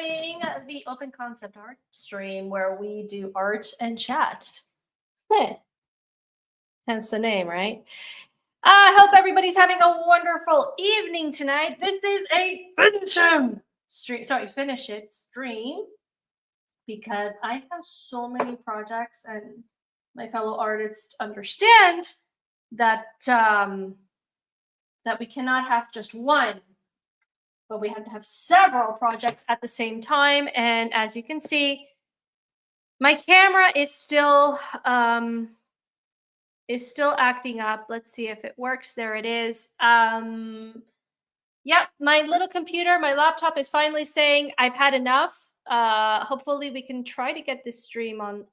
doing the open concept art stream where we do art and chat. Heh. Hence the name, right? I hope everybody's having a wonderful evening tonight. This is a finish it stream because I have so many projects and my fellow artists understand that that we cannot have just one, but we have to have several projects at the same time. And as you can see, my camera is still acting up. Let's see if it works. There it is. Yep, my little computer, my laptop is finally saying I've had enough. Hopefully we can try to get this stream on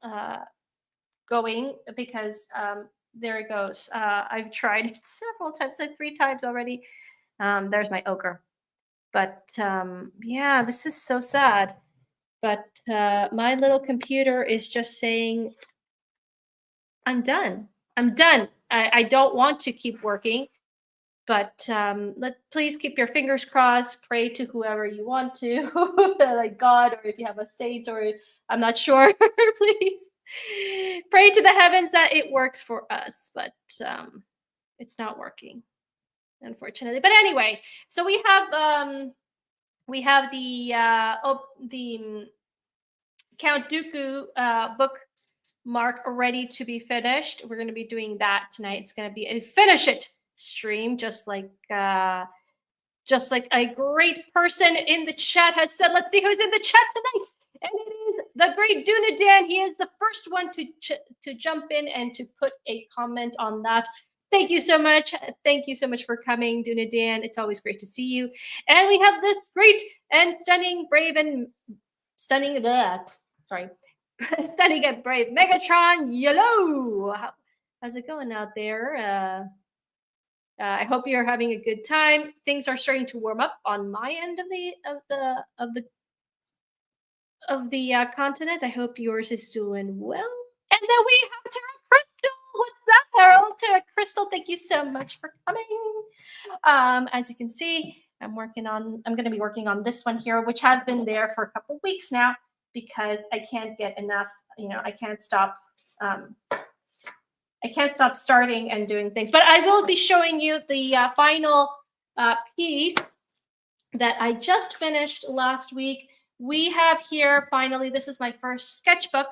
going because there it goes. I've tried it several times, like 3 times already. There's my ogre. But yeah, this is so sad. But my little computer is just saying, I'm done. I'm done. I don't want to keep working. But please keep your fingers crossed. Pray to whoever you want to, like God, or if you have a saint, or I'm not sure. Please pray to the heavens that it works for us. But it's not working, unfortunately. But anyway, so we have the Count Dooku bookmark ready to be finished. We're going to be doing that tonight. It's going to be a finish it stream, just like a great person in the chat has said. Let's see who's in the chat tonight, and it is the great Duna Dan. He is the first one to jump in and to put a comment on that. Thank you so much. Thank you so much for coming, Duna Dan. It's always great to see you. And we have this great and stunning, brave and stunning. Stunning and brave Megatron. Yellow. How's it going out there? I hope you're having a good time. Things are starting to warm up on my end of the continent. I hope yours is doing well. And then we have Tara Crystal. What's that, Harold? Tara Crystal, thank you so much for coming. As you can see, I'm going to be working on this one here, which has been there for a couple weeks now because I can't get enough. I can't stop. I can't stop starting and doing things, but I will be showing you the final piece that I just finished last week. We have here, finally, this is my first sketchbook,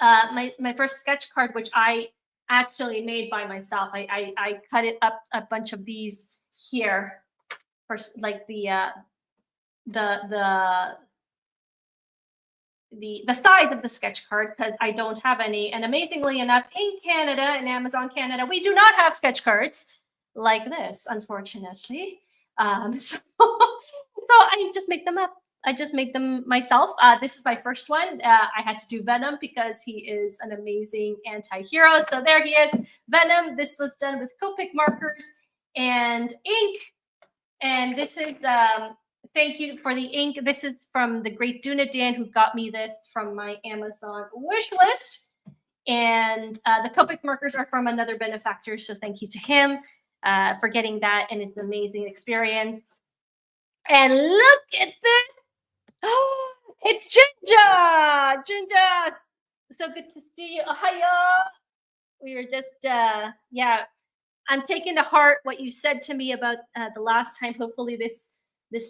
my first sketch card, which I actually made by myself. I cut it up a bunch of these here for like the size of the sketch card because I don't have any. And amazingly enough, in Canada, in Amazon Canada, we do not have sketch cards like this, unfortunately. So I just make them up. I just make them myself. This is my first one. I had to do Venom because he is an amazing anti-hero. So there he is, Venom. This was done with Copic markers and ink. And this is... thank you for the ink. This is from the great Duna Dan, who got me this from my Amazon wish list. And the Copic markers are from another benefactor, so thank you to him for getting that, and it's an amazing experience. And look at this. Oh, it's Jinja! Jinja! So good to see you. Ohio! We were just, yeah. I'm taking to heart what you said to me about the last time. Hopefully this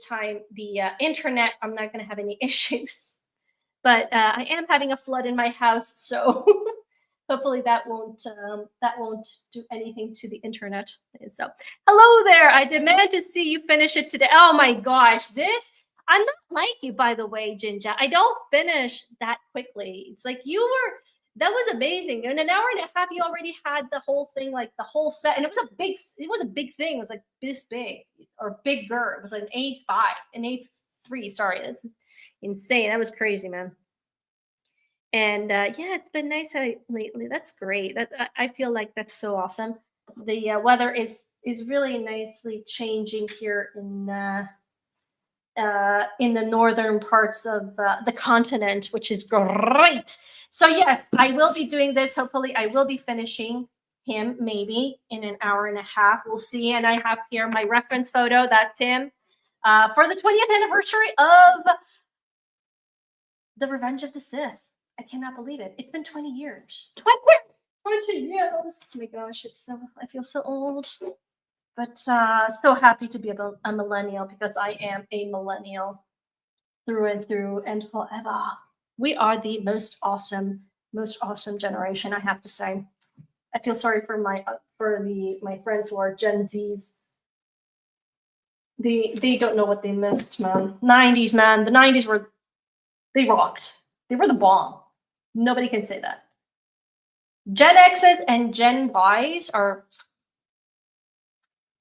time the internet, I'm not going to have any issues, but I am having a flood in my house, so hopefully that won't do anything to the internet. So hello there. I demand to see you finish it today. Oh my gosh, I'm not like you, by the way, Jinja. I don't finish that quickly. It's like that was amazing. In an hour and a half, you already had the whole thing, like the whole set. And it was a big thing. It was like this big or bigger. It was like an A3. Sorry, that's insane. That was crazy, man. And yeah, it's been nice lately. That's great. I feel like that's so awesome. The weather is really nicely changing here in the northern parts of the continent, which is great. So yes, I will be doing this. Hopefully I will be finishing him maybe in an hour and a half. We'll see. And I have here my reference photo. That's him for the 20th anniversary of The Revenge of the Sith. I cannot believe it. It's been 20 years. 20 years. Oh my gosh, I feel so old. But so happy to be a millennial, because I am a millennial through and through and forever. We are the most awesome generation, I have to say. I feel sorry for my friends who are Gen Zs. They don't know what they missed, man. 90s, man. The 90s they rocked. They were the bomb. Nobody can say that. Gen X's and Gen Ys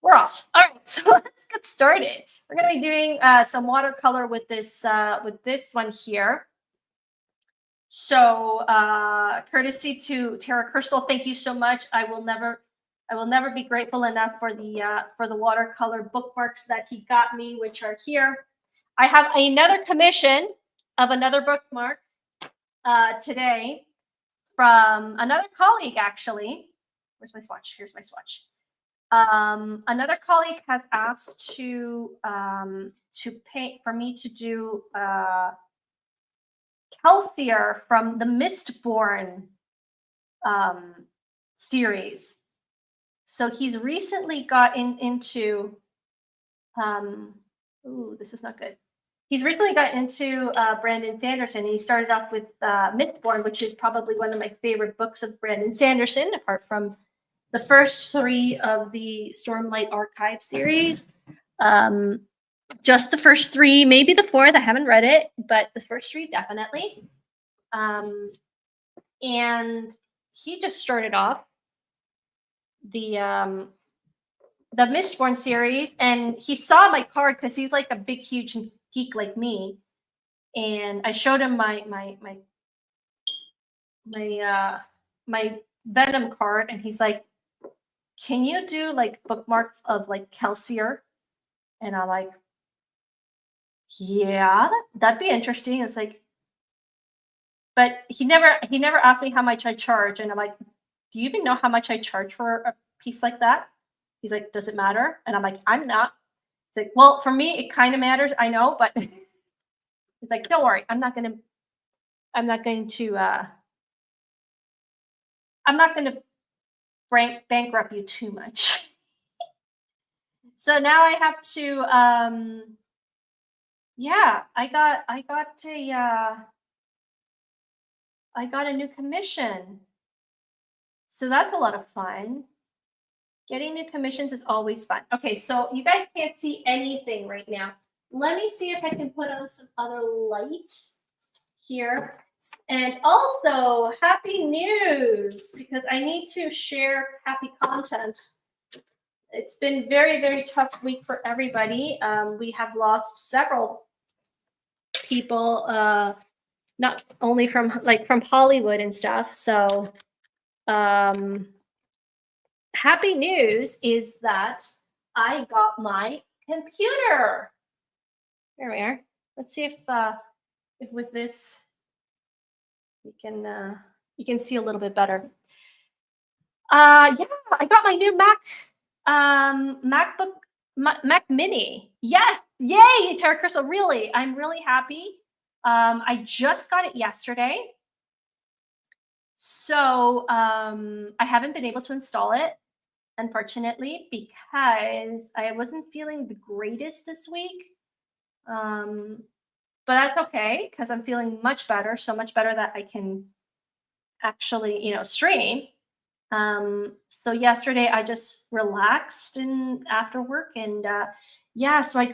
we're awesome. All right, so let's get started. We're going to be doing some watercolor with this one here. So courtesy to Tara Crystal, thank you so much. I will never be grateful enough for the watercolor bookmarks that he got me, which are here. I have another commission of another bookmark today from another colleague, actually. Where's my swatch? Here's my swatch. Another colleague has asked to paint for me to do Kelsier from the Mistborn series. So he's recently gotten into ooh, this is not good. He's recently gotten into Brandon Sanderson. He started off with Mistborn, which is probably one of my favorite books of Brandon Sanderson, apart from the first 3 of the Stormlight Archive series. Just the first 3, maybe the 4th. I haven't read it, but the first 3 definitely. And he just started off the Mistborn series, and he saw my card because he's like a big, huge geek like me. And I showed him my Venom card, and he's like, "Can you do like bookmark of like Kelsier?" And I'm like, "Yeah, that'd be interesting." It's like, but he never asked me how much I charge, and I'm like, "Do you even know how much I charge for a piece like that?" He's like, "Does it matter?" And I'm like, "I'm not." He's like, "Well, for me, it kind of matters. I know, but." He's like, "Don't worry, I'm not going to bankrupt you too much." So now I have to, yeah, I got a new commission. So that's a lot of fun. Getting new commissions is always fun. Okay, so you guys can't see anything right now. Let me see if I can put on some other light here. And also, happy news, because I need to share happy content. It's been very, very tough week for everybody. We have lost several people, not only from Hollywood and stuff. So happy news is that I got my computer. There we are. Let's see if with this you can see a little bit better. Yeah, I got my new Mac Mini. Yes, yay, Tara Crystal. Really, I'm really happy. I just got it yesterday. So I haven't been able to install it, unfortunately, because I wasn't feeling the greatest this week. But that's okay, because I'm feeling much better, so much better that I can actually, stream. So yesterday I just relaxed and after work, and yeah, so I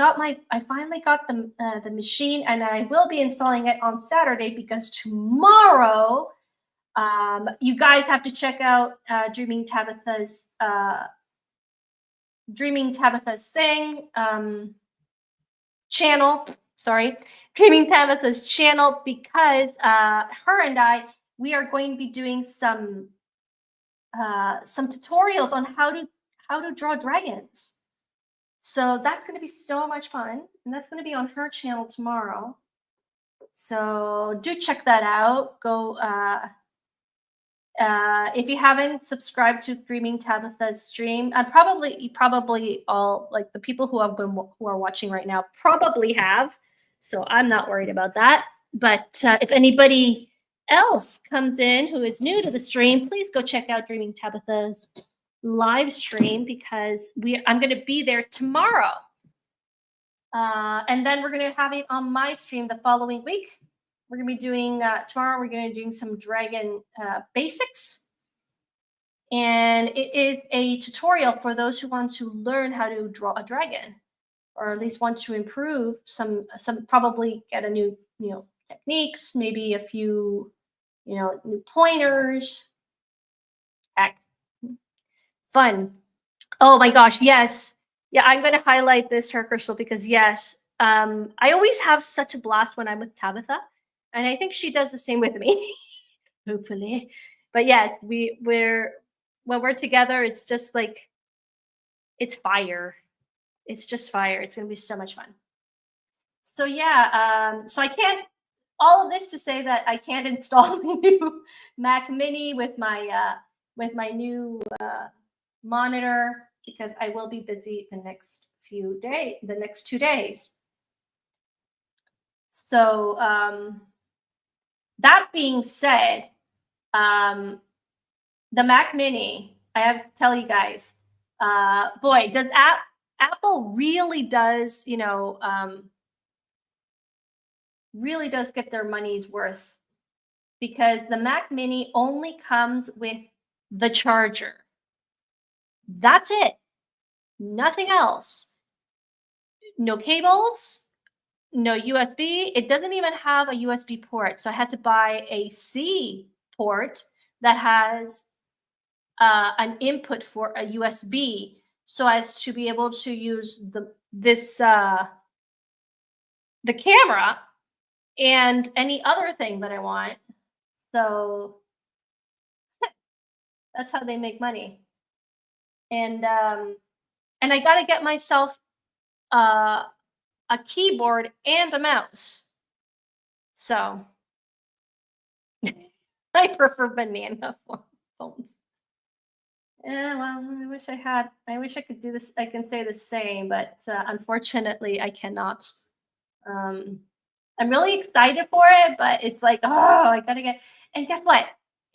finally got the machine, and I will be installing it on Saturday, because tomorrow you guys have to check out Dreaming Tabitha's thing channel. Sorry, Dreaming Tabitha's channel, because her and we are going to be doing some tutorials on how to draw dragons. So that's going to be so much fun, and that's going to be on her channel tomorrow. So do check that out. Go if you haven't subscribed to Dreaming Tabitha's stream, you probably all, like the people who are watching right now probably have. So I'm not worried about that. But if anybody else comes in who is new to the stream, please go check out Dreaming Tabitha's live stream because I'm going to be there tomorrow. And then we're going to have it on my stream the following week. We're going to be doing, tomorrow we're going to be doing some dragon basics. And it is a tutorial for those who want to learn how to draw a dragon, or at least want to improve some probably get a new, techniques, maybe a few, new pointers. Heck, fun. Oh my gosh, yes. Yeah, I'm going to highlight this, Her Crystal, because yes, I always have such a blast when I'm with Tabitha, and I think she does the same with me, hopefully. But yes, when we're together, it's just like, it's fire. It's just fire. It's going to be so much fun. So yeah, so I can't, all of this to say that I can't install my new Mac Mini with my new monitor because I will be busy the next 2 days. So that being said, the Mac Mini, I have to tell you guys, boy, does Apple really does, really does get their money's worth, because the Mac Mini only comes with the charger. That's it. Nothing else. No cables, no USB. It doesn't even have a USB port. So I had to buy a C port that has an input for a USB, so as to be able to use the camera and any other thing that I want. So that's how they make money. And I got to get myself a keyboard and a mouse. So I prefer banana phones. Yeah, well, I wish I could do this. I can say the same, but unfortunately, I cannot. I'm really excited for it, but it's like, oh, I gotta get. And guess what?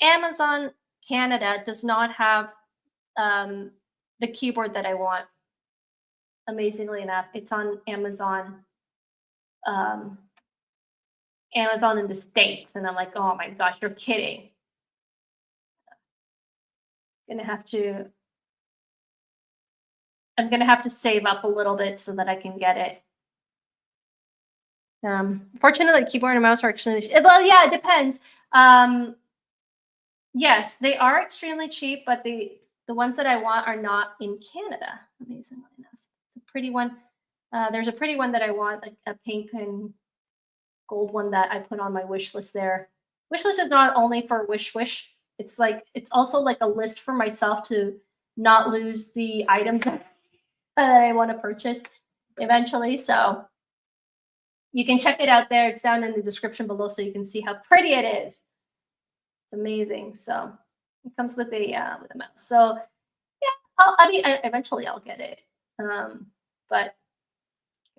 Amazon Canada does not have the keyboard that I want. Amazingly enough, it's on Amazon. Amazon in the States, and I'm like, oh my gosh, you're kidding. I'm gonna have to save up a little bit so that I can get it. Fortunately, keyboard and mouse are extremely cheap. Well, yeah, it depends. Yes, they are extremely cheap, but the ones that I want are not in Canada. Amazingly enough, it's a pretty one. There's a pretty one that I want, like a pink and gold one that I put on my wish list there. Wish list is not only for wish. It's also like a list for myself to not lose the items that I want to purchase eventually. So you can check it out there. It's down in the description below, so you can see how pretty it is. It's amazing. So it comes with a mouse. So yeah, eventually I'll get it. But I'm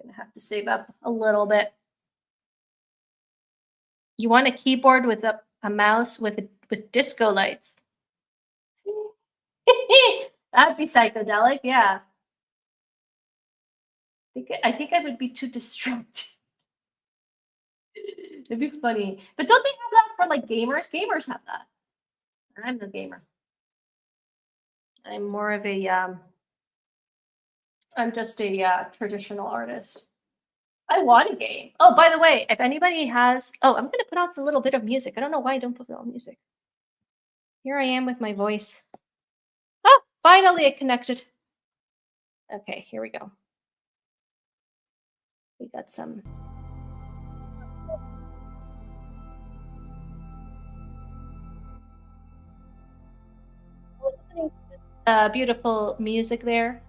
gonna have to save up a little bit. You want a keyboard with a mouse with disco lights? That'd be psychedelic, yeah. I think I would be too distracted. It'd be funny. But don't they have that for like gamers? Gamers have that. I'm no gamer. I'm more of a I'm just a traditional artist. I want a game. Oh, by the way, if anybody has, I'm going to put on a little bit of music. I don't know why I don't put on music. Here I am with my voice. Oh, finally it connected. Okay, here we go. We got some. Listening to this beautiful music there.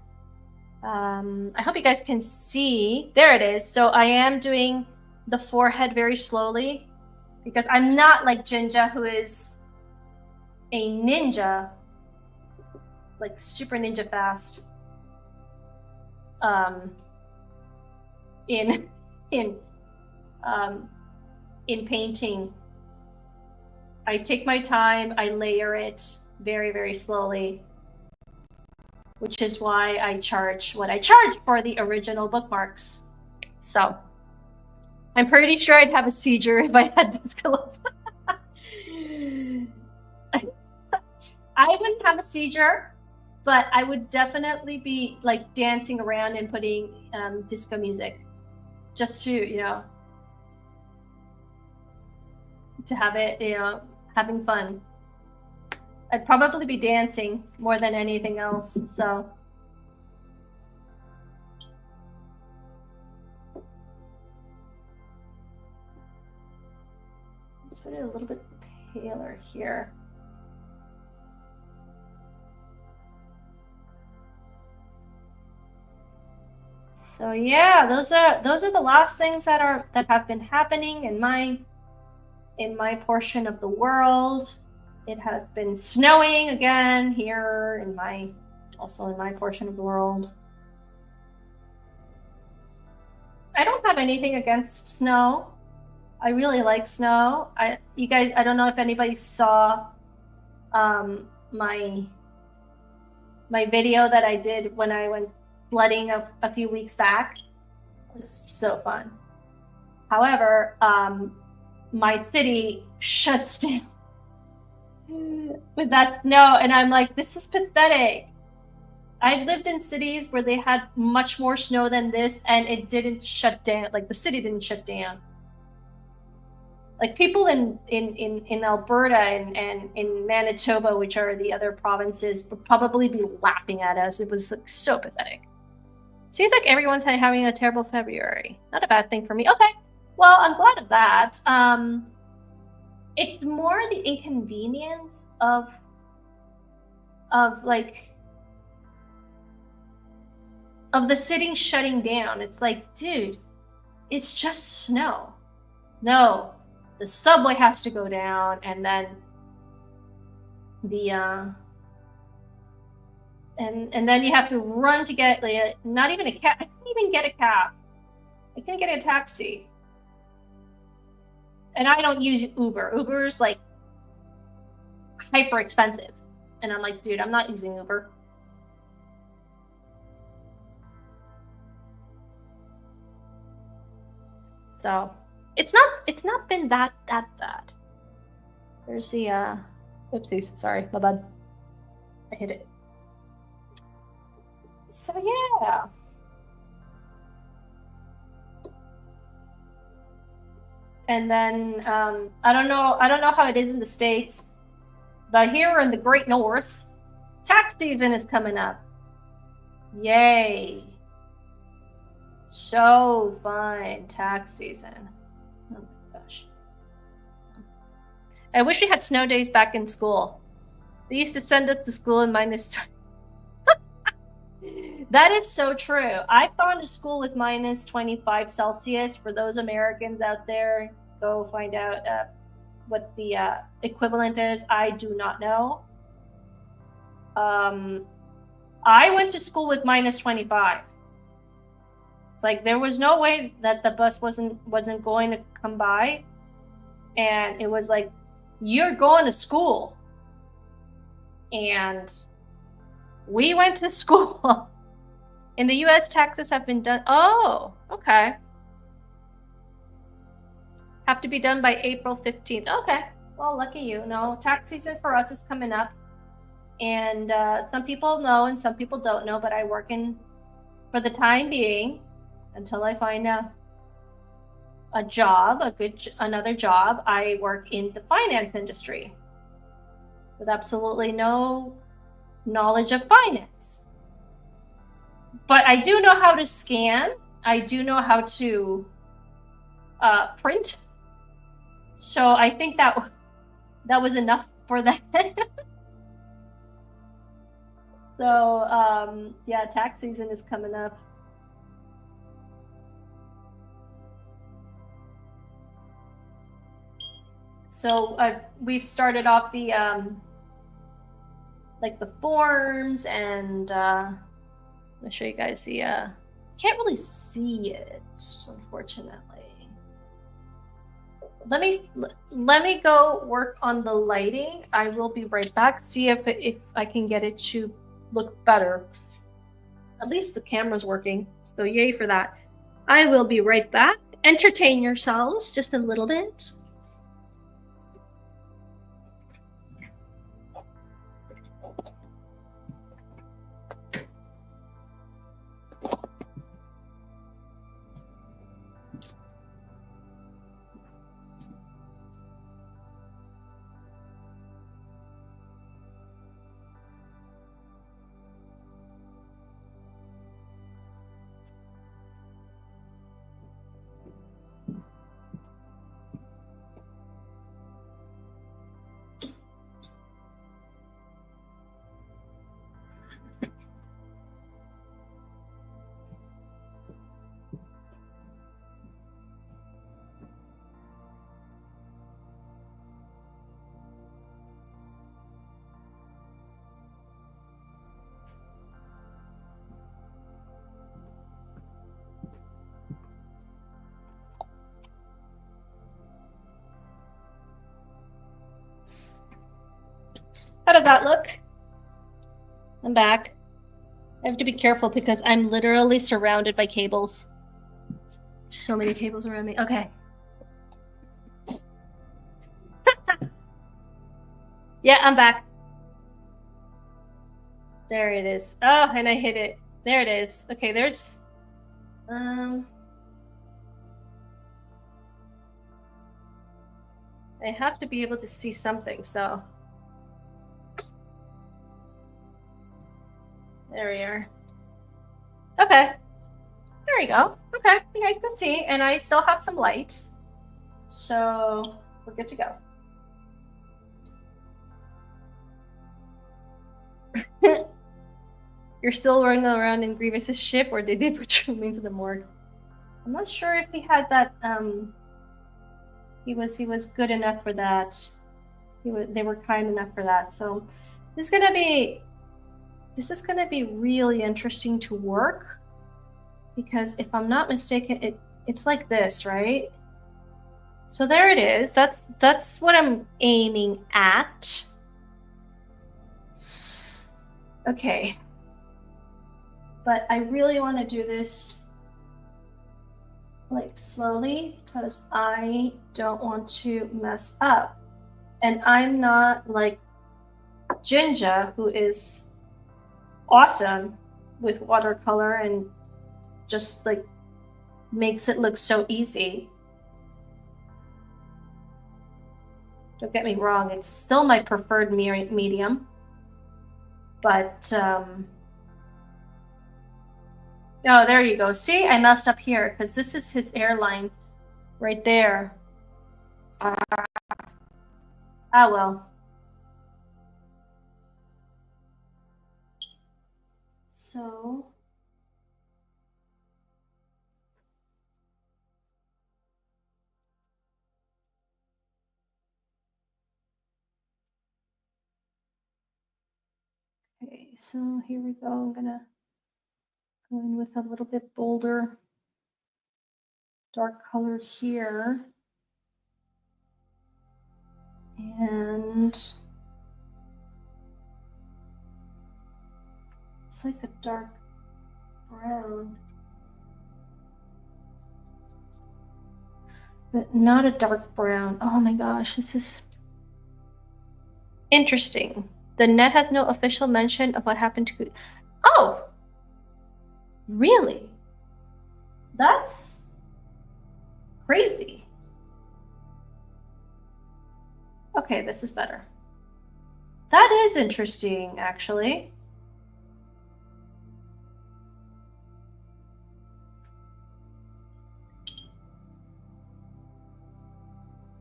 I hope you guys can see. There it is. So I am doing the forehead very slowly because I'm not like Jinja, who is a ninja, like super ninja fast. In in painting, I take my time, I layer it very, very slowly, which is why I charge what I charge for the original bookmarks. So I'm pretty sure I'd have a seizure if I had Discolops. I wouldn't have a seizure, but I would definitely be like dancing around and putting disco music just to, you know, to have it, you know, having fun. I'd probably be dancing more than anything else, so. Let's put it a little bit paler here. So yeah, those are the last things that have been happening in my portion of the world. It has been snowing again here also in my portion of the world. I don't have anything against snow. I really like snow. You guys, I don't know if anybody saw my video that I did when I went sledding a few weeks back. It was so fun. However, my city shuts down with that snow, and I'm like, this is pathetic. I've lived in cities where they had much more snow than this, and it didn't shut down. Like, the city didn't shut down. Like, people in Alberta and in Manitoba, which are the other provinces, would probably be laughing at us. It was like so pathetic. Seems like everyone's having a terrible February. Not a bad thing for me. Okay, well, I'm glad of that. It's more the inconvenience of the city shutting down. It's like, dude, it's just snow. No, the subway has to go down, and then the and then you have to run to get not even a cab. I couldn't even get a cab. I couldn't get a taxi. And I don't use Uber. Uber's like hyper expensive. And I'm like, dude, I'm not using Uber. So it's not been that bad. There's the oopsies, sorry, my bad. I hit it. So yeah. And then I don't know how it is in the States, but here in the Great North, tax season is coming up. Yay. So fun, tax season. Oh my gosh. I wish we had snow days back in school. They used to send us to school in -20. That is so true. I've gone to school with -25 Celsius. For those Americans out there, go find out what the equivalent is. I do not know. I went to school with -25. It's like there was no way that the bus wasn't going to come by, and it was like, you're going to school. And we went to school. In the US, taxes have been done. Oh, okay. Have to be done by April 15th. Okay. Well, lucky you. No, tax season for us is coming up. And some people know and some people don't know, but I work for the time being, until I find a job, another job, I work in the finance industry with absolutely no knowledge of finance. But I do know how to scan. I do know how to print. So I think that was enough for that. So yeah, tax season is coming up. So we've started off the like the forms, and I'll show you guys the can't really see it, unfortunately. let me go work on the lighting. I will be right back. See if I can get it to look better. At least the camera's working, so yay for that. I will be right back. Entertain yourselves just a little bit. How does that look? I'm back. I have to be careful because I'm literally surrounded by cables. So many cables around me. Okay. Yeah, I'm back. There it is. Oh, and I hit it. There it is. Okay, there's... I have to be able to see something, so... There we are. Okay. There we go. Okay, you guys can see, and I still have some light. So, we're good to go. You're still running around in Grievous's ship, or did they put your remains in the morgue? I'm not sure if he had that, he was good enough for that. They were kind enough for that. So, this is gonna be really interesting to work, because if I'm not mistaken, it's like this, right? So there it is. That's what I'm aiming at. Okay. But I really want to do this like slowly because I don't want to mess up. And I'm not like Jinja, who is awesome with watercolor and just like makes it look so easy. Don't get me wrong, it's still my preferred medium. But, oh, there you go. See, I messed up here because this is his airline right there. Ah, well. So... Okay, so here we go. I'm gonna go in with a little bit bolder dark color here. And it's like a dark brown, but not a dark brown. Oh my gosh, this is interesting. The net has no official mention of what happened to... Oh! Really? That's crazy. Okay, this is better. That is interesting, actually.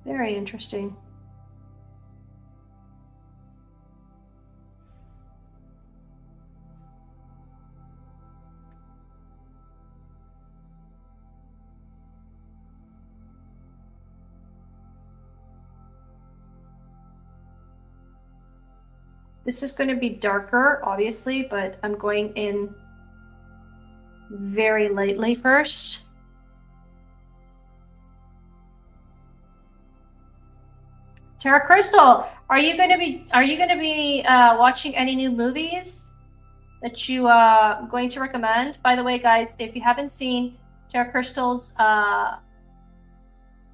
Very interesting. This is going to be darker, obviously, but I'm going in very lightly first. Tara Crystal, are you going to be watching any new movies that you going to recommend? By the way, guys, if you haven't seen Tara Crystal's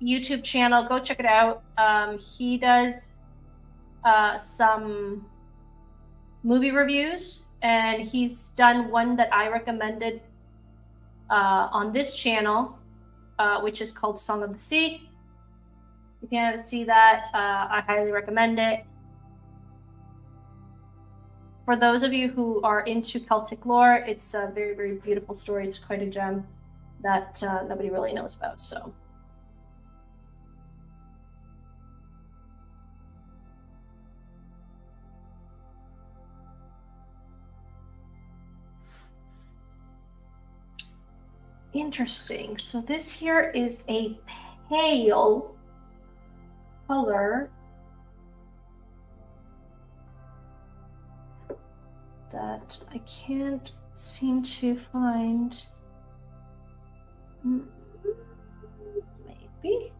YouTube channel, go check it out. He does some movie reviews, and he's done one that I recommended on this channel, which is called Song of the Sea. If you haven't seen that, I highly recommend it. For those of you who are into Celtic lore, it's a very, very beautiful story. It's quite a gem that nobody really knows about. So. Interesting. So this here is a pale color that I can't seem to find. Maybe.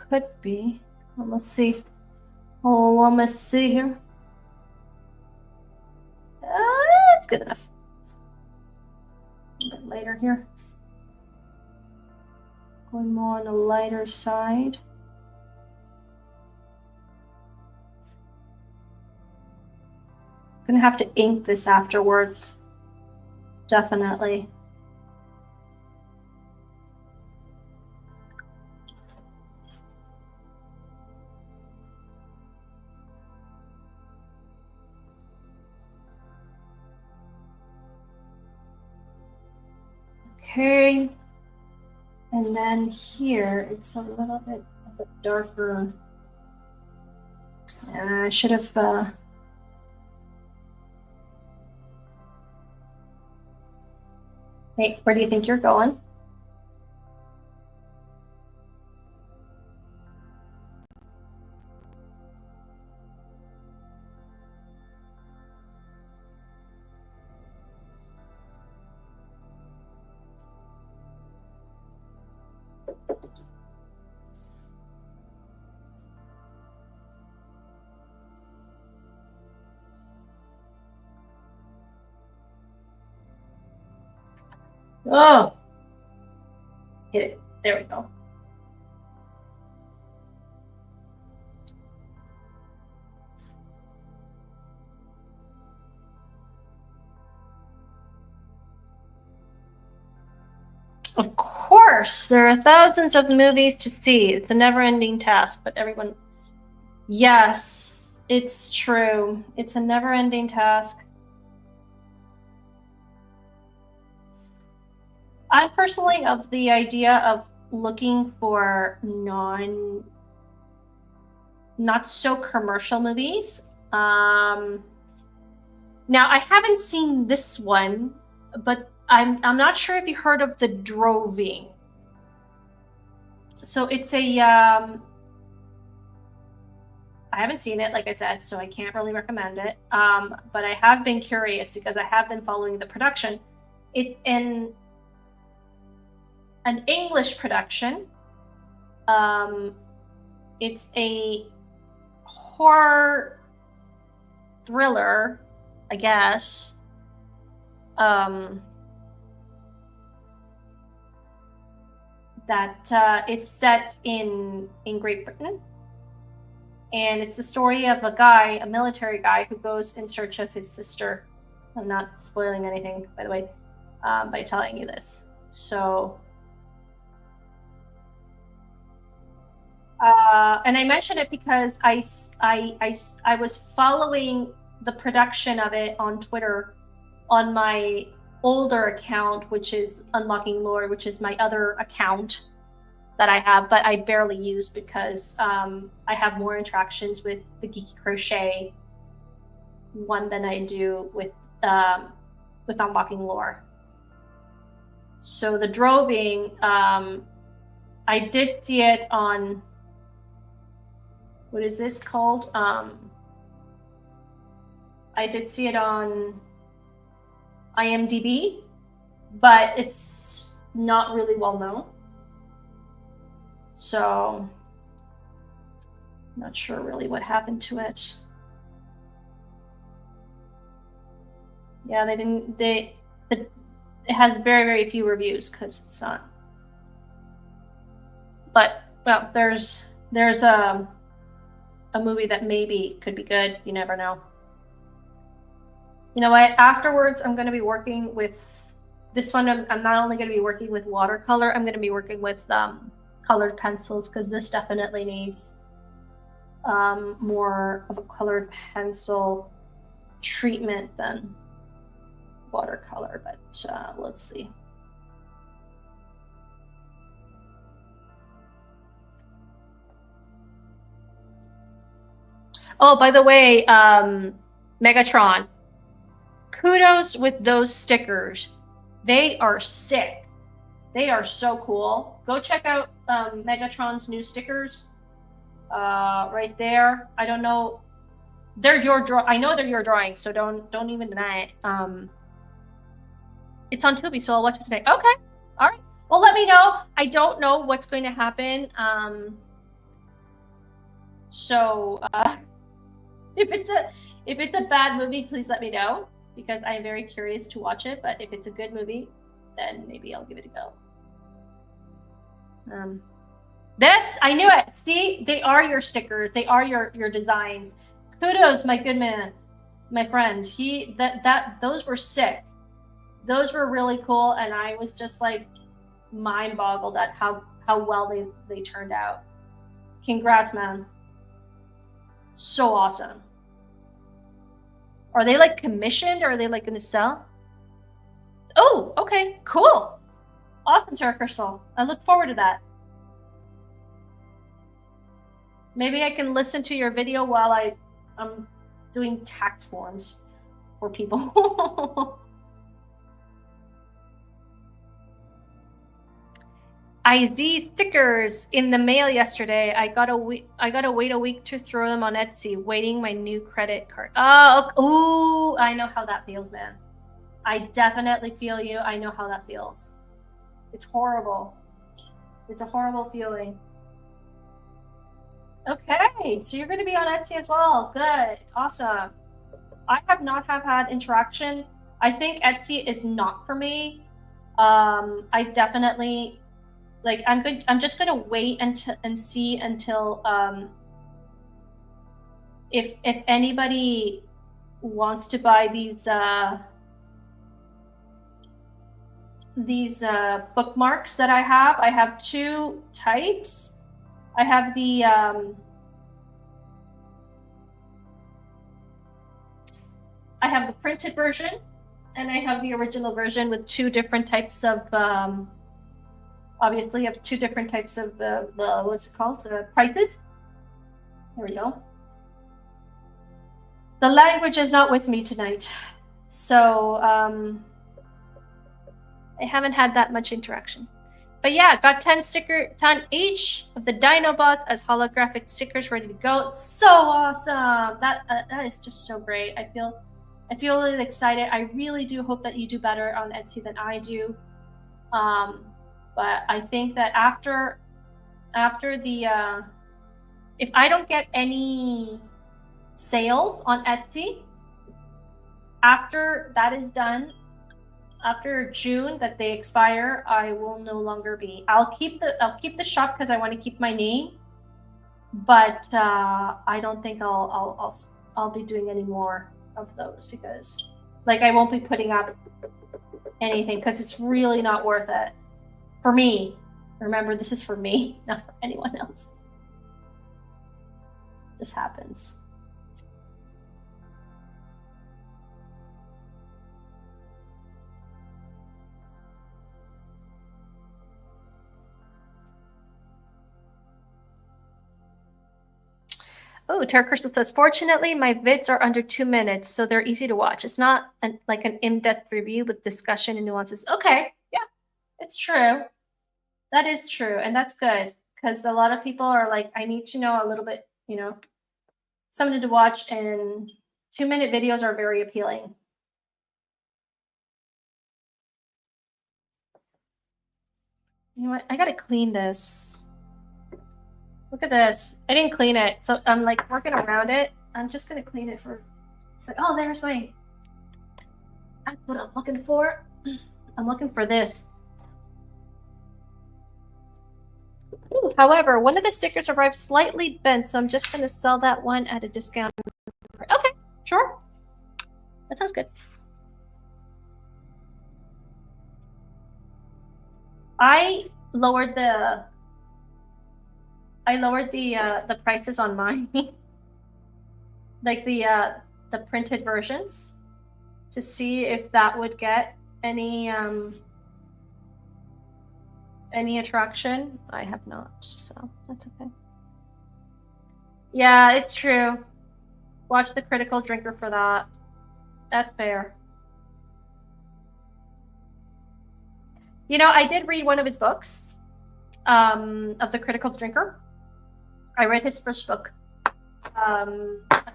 Could be. Well, let's see. Oh, let me see here. It's good enough. A bit lighter here. Going more on the lighter side. Gonna have to ink this afterwards. Definitely. Okay. And then here it's a little bit of a darker. I should have Hey, where do you think you're going? Oh, hit it. There we go. Of course, there are thousands of movies to see. It's a never-ending task, but everyone... Yes, it's true. It's a never-ending task. I'm personally of the idea of looking for not so commercial movies. Now I haven't seen this one, but I'm not sure if you heard of The Droving. So it's a I haven't seen it, like I said, so I can't really recommend it. But I have been curious because I have been following the production. It's an English production. It's a horror thriller, I guess. That is set in Great Britain. And it's the story of a military guy who goes in search of his sister. I'm not spoiling anything, by the way, by telling you this. So, and I mention it because I was following the production of it on Twitter on my older account, which is Unlocking Lore, which is my other account that I have, but I barely use because I have more interactions with the Geeky Crochet one than I do with Unlocking Lore. So The Droving, I did see it on, what is this called? I did see it on IMDb, but it's not really well known. So Not sure really what happened to it. Yeah, they didn't. It has very, very few reviews because it's not. But well, there's a movie that maybe could be good. You never know. You know what? Afterwards, I'm going to be working with this one. I'm not only going to be working with watercolor. I'm going to be working with colored pencils because this definitely needs more of a colored pencil treatment than watercolor. But let's see. Oh, by the way, Megatron, kudos with those stickers. They are sick. They are so cool. Go check out Megatron's new stickers. Right there. I don't know. They're your draw. I know they're your drawings, so don't even deny it. It's on Tubi, so I'll watch it today. Okay. All right. Well, let me know. I don't know what's going to happen. So if it's a bad movie, please let me know because I'm very curious to watch it. But if it's a good movie, then maybe I'll give it a go. This, I knew it. See, they are your stickers. They are your designs. Kudos, my good man, my friend. Those were sick. Those were really cool, and I was just like mind boggled at how well they turned out. Congrats, man. So awesome. Are they like commissioned or are they like going to sell? Oh, okay, cool. Awesome, Tara Crystal. I look forward to that. Maybe I can listen to your video while I'm doing tax forms for people. IZ stickers in the mail yesterday. I gotta wait a week to throw them on Etsy. Waiting my new credit card. Oh, ooh, I know how that feels, man. I definitely feel you. I know how that feels. It's horrible. It's a horrible feeling. Okay, so you're going to be on Etsy as well. Good, awesome. I have not had interaction. I think Etsy is not for me. I definitely like. I'm just going to wait and see until if anybody wants to buy these bookmarks that I have. I have two types. I have the printed version, and I have the original version with two different types of obviously I have two different types of what's it called, prices. There we go. The language is not with me tonight, so I haven't had that much interaction. But yeah, got 10 each of the Dinobots as holographic stickers ready to go. It's so awesome. That is just so great. I feel really excited. I really do hope that you do better on Etsy than I do. But I think that after the if I don't get any sales on Etsy, after that is done, after June that they expire, I will no longer be. I'll keep the shop because I want to keep my name, but I don't think I'll be doing any more of those because like I won't be putting up anything because it's really not worth it for me. Remember, this is for me, not for anyone else. It just happens. Oh, Tara Crystal says, fortunately, my vids are under 2 minutes, so they're easy to watch. It's not like an in-depth review with discussion and nuances. Okay, yeah, it's true. That is true, and that's good, because a lot of people are like, I need to know a little bit, something to watch, and 2-minute videos are very appealing. You know what? I gotta clean this. Look at this. I didn't clean it, so I'm like working around it. I'm just gonna clean it for. It's like, oh, there's my. That's what I'm looking for. I'm looking for this. Ooh, however, one of the stickers arrived slightly bent, so I'm just gonna sell that one at a discount. Okay, sure. That sounds good. I lowered the prices on mine, like the printed versions, to see if that would get any attraction. I have not, so that's okay. Yeah, it's true. Watch the Critical Drinker for that. That's fair. You know, I did read one of his books, of the Critical Drinker. I read his first book a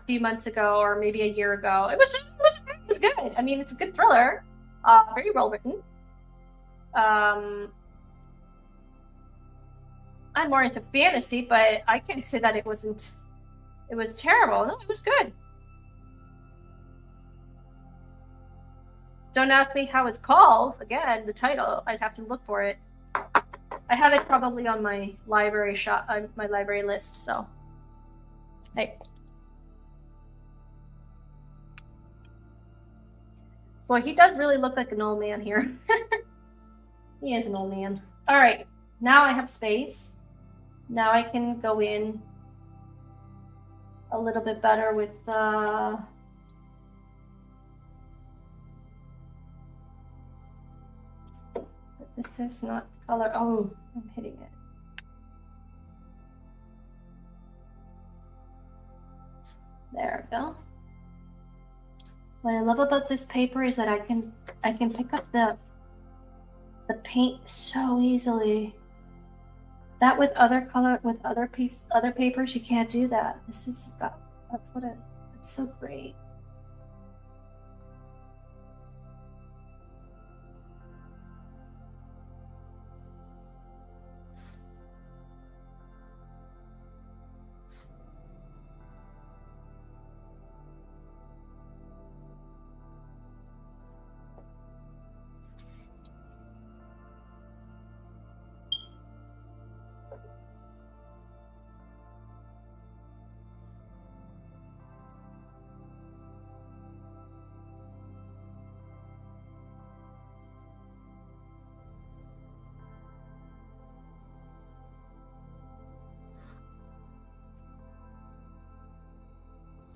few months ago, or maybe a year ago. It was good. I mean, it's a good thriller, very well written. I'm more into fantasy, but I can't say that it wasn't. It was terrible. No, it was good. Don't ask me how it's called. Again, the title. I'd have to look for it. I have it probably on my library my library list. So, hey. Boy, he does really look like an old man here. He is an old man. All right, now I have space. Now I can go in a little bit better with this is not color. Oh, I'm hitting it. There we go. What I love about this paper is that I can pick up the paint so easily. That with other papers you can't do that. It's so great.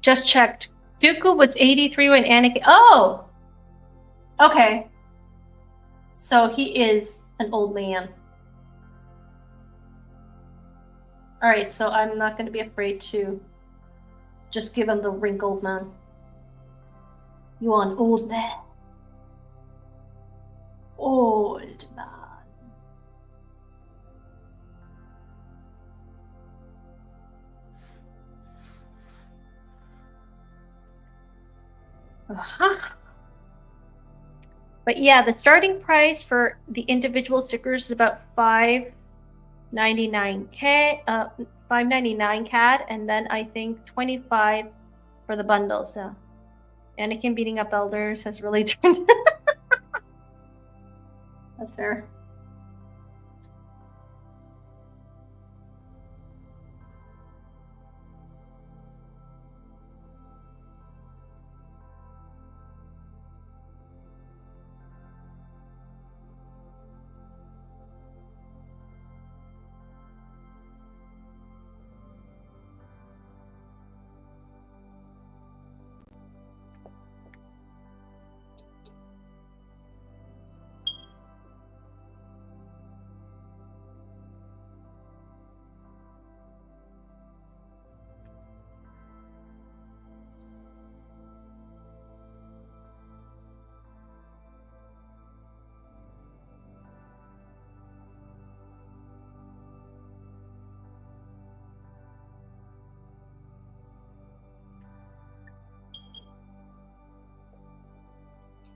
Just checked. Dooku was 83 when Anakin. Oh! Okay. So he is an old man. Alright, so I'm not going to be afraid to just give him the wrinkles, man. You are an old man. Old man. But yeah, the starting price for the individual stickers is about $5.99 CAD, and then I think $25 for the bundle. So Anakin beating up elders has really turned. That's fair.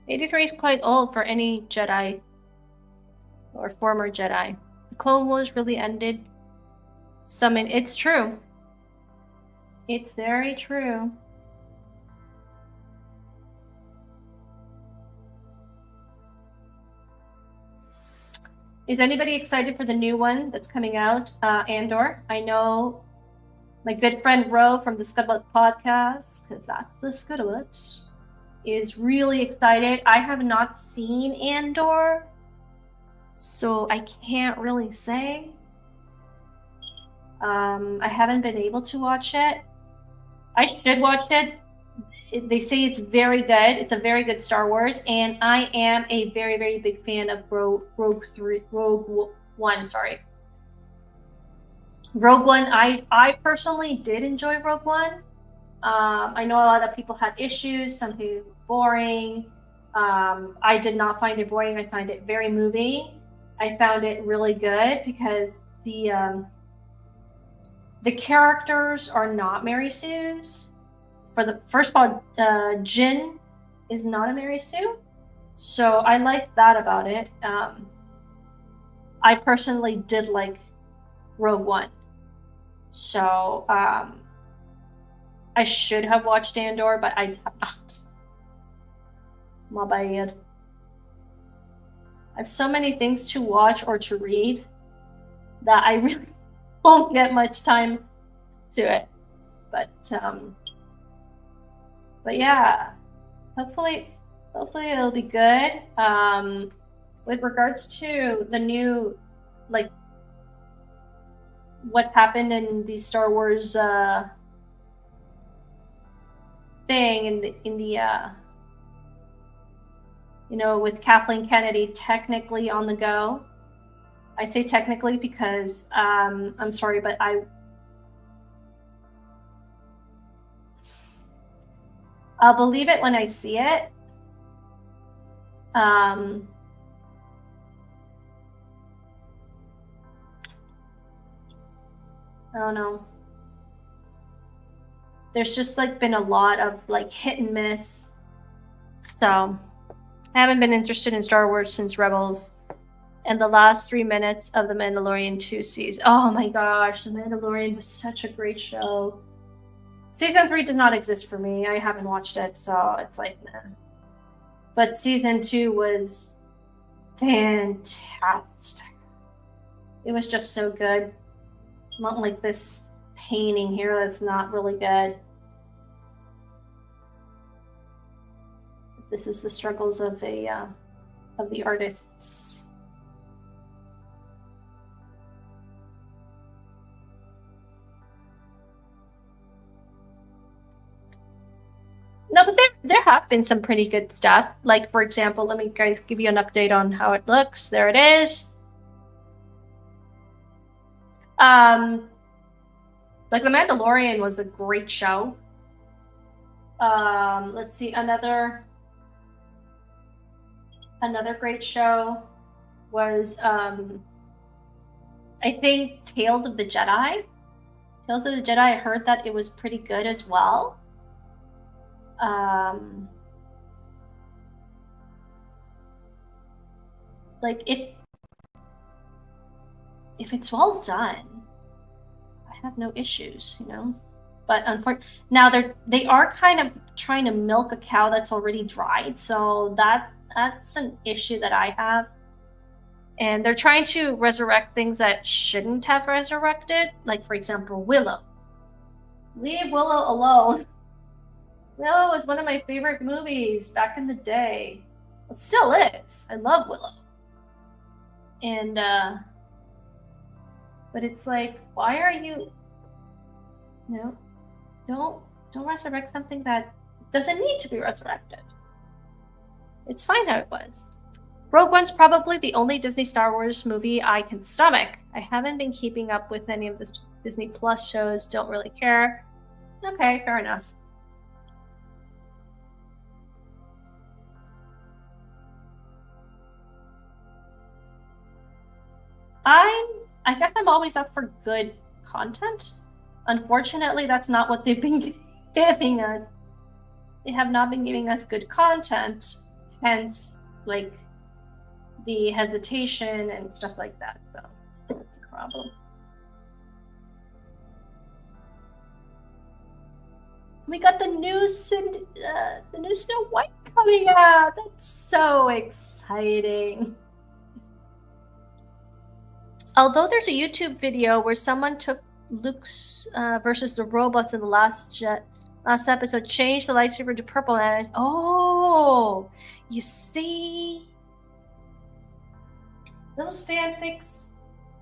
'83 is quite old for any Jedi or former Jedi. The Clone Wars really ended It's true. It's very true. Is anybody excited for the new one that's coming out, Andor? I know my good friend Ro from the Scuttlebutt podcast, because that's the Scuttlebutt, is really excited. I have not seen Andor, so I can't really say. I haven't been able to watch it. I should watch it. They say it's very good. It's a very good Star Wars, and I am a very, very big fan of Rogue One. Sorry, Rogue One. I personally did enjoy Rogue One. I know a lot of people had issues. Some people boring. I did not find it boring. I find it very moving. I found it really good because the characters are not Mary Sue's. For the first of all, Jin is not a Mary Sue, so I like that about it. I personally did like Rogue One, so I should have watched Andor, but I have not. My bad. I have so many things to watch or to read that I really won't get much time to it. But yeah, hopefully it'll be good. With regards to the new, like, what happened in the Star Wars thing in the with Kathleen Kennedy technically on the go. I say technically because I'm sorry, but I'll believe it when I see it. I don't know. There's just like been a lot of like hit and miss. So I haven't been interested in Star Wars since Rebels. And the last 3 minutes of The Mandalorian 2 season. Oh my gosh, The Mandalorian was such a great show. Season 3 does not exist for me. I haven't watched it, so it's like, nah. But season 2 was fantastic. It was just so good. Not like this painting here that's not really good. This is the struggles of the artists. No, but there have been some pretty good stuff. Like, for example, let me guys give you an update on how it looks. There it is. Like, The Mandalorian was a great show. Let's see, another great show was I think Tales of the Jedi. Tales of the Jedi, I heard that it was pretty good as well. Like, if it's well done, I have no issues, But unfortunately, now they are kind of trying to milk a cow that's already dried, so that's an issue that I have. And they're trying to resurrect things that shouldn't have resurrected, like, for example, Willow. Leave Willow alone. Willow was one of my favorite movies back in the day. It still is. I love Willow. And but it's like, why are you don't resurrect something that doesn't need to be resurrected. It's fine how it was. Rogue One's probably the only Disney Star Wars movie I can stomach. I haven't been keeping up with any of the Disney Plus shows, don't really care. Okay, fair enough. I guess I'm always up for good content. Unfortunately, that's not what they've been giving us. They have not been giving us good content, hence, like, the hesitation and stuff like that. So that's the problem. We got the new Snow White coming out. That's so exciting. Although there's a YouTube video where someone took Luke's versus the robots in the last episode, changed the lightsaber to purple, and oh, you see, those fanfics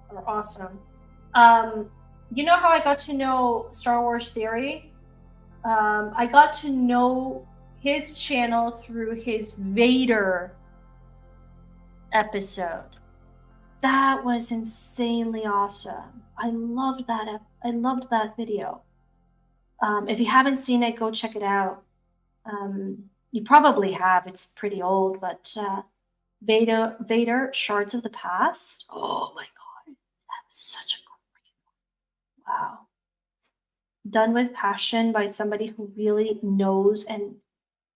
are awesome. You know how I got to know Star Wars Theory? I got to know his channel through his Vader episode. That was insanely awesome. I loved that. I loved that video. If you haven't seen it, go check it out. You probably have. It's pretty old, but Vader Shards of the Past. Oh my god, that was such a great one. Wow. Done with passion by somebody who really knows and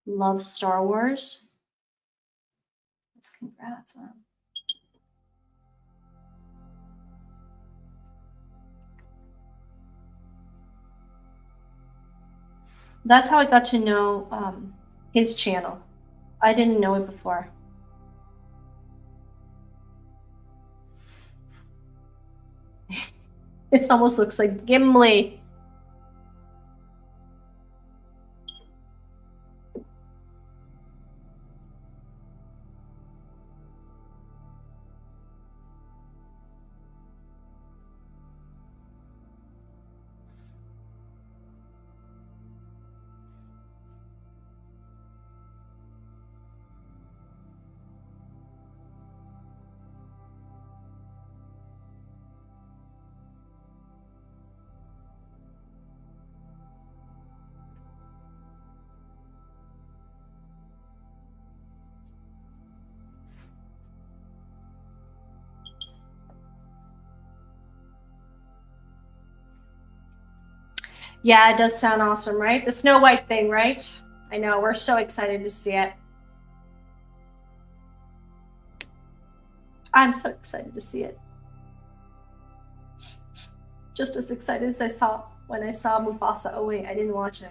loves Star Wars. Congrats, man. That's how I got to know his channel. I didn't know it before. This almost looks like Gimli. Yeah, it does sound awesome, right? The Snow White thing, right? I know, we're so excited to see it. I'm so excited to see it. Just as excited as I saw when I saw Mufasa. Oh wait, I didn't watch it.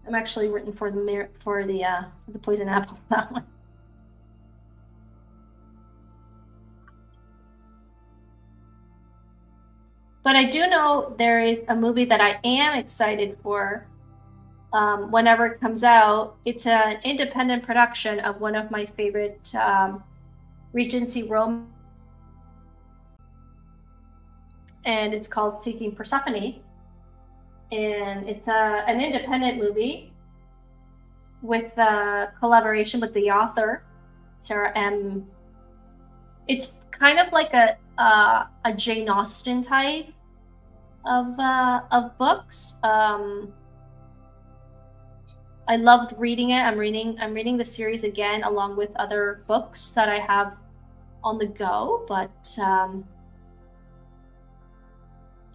I'm actually written for the poison apple. That one. But I do know there is a movie that I am excited for. Whenever it comes out, it's an independent production of one of my favorite Regency rom, and it's called Seeking Persephone. And it's an independent movie with collaboration with the author, Sarah M. It's kind of like a Jane Austen type of books. I loved reading it. I'm reading the series again along with other books that I have on the go. But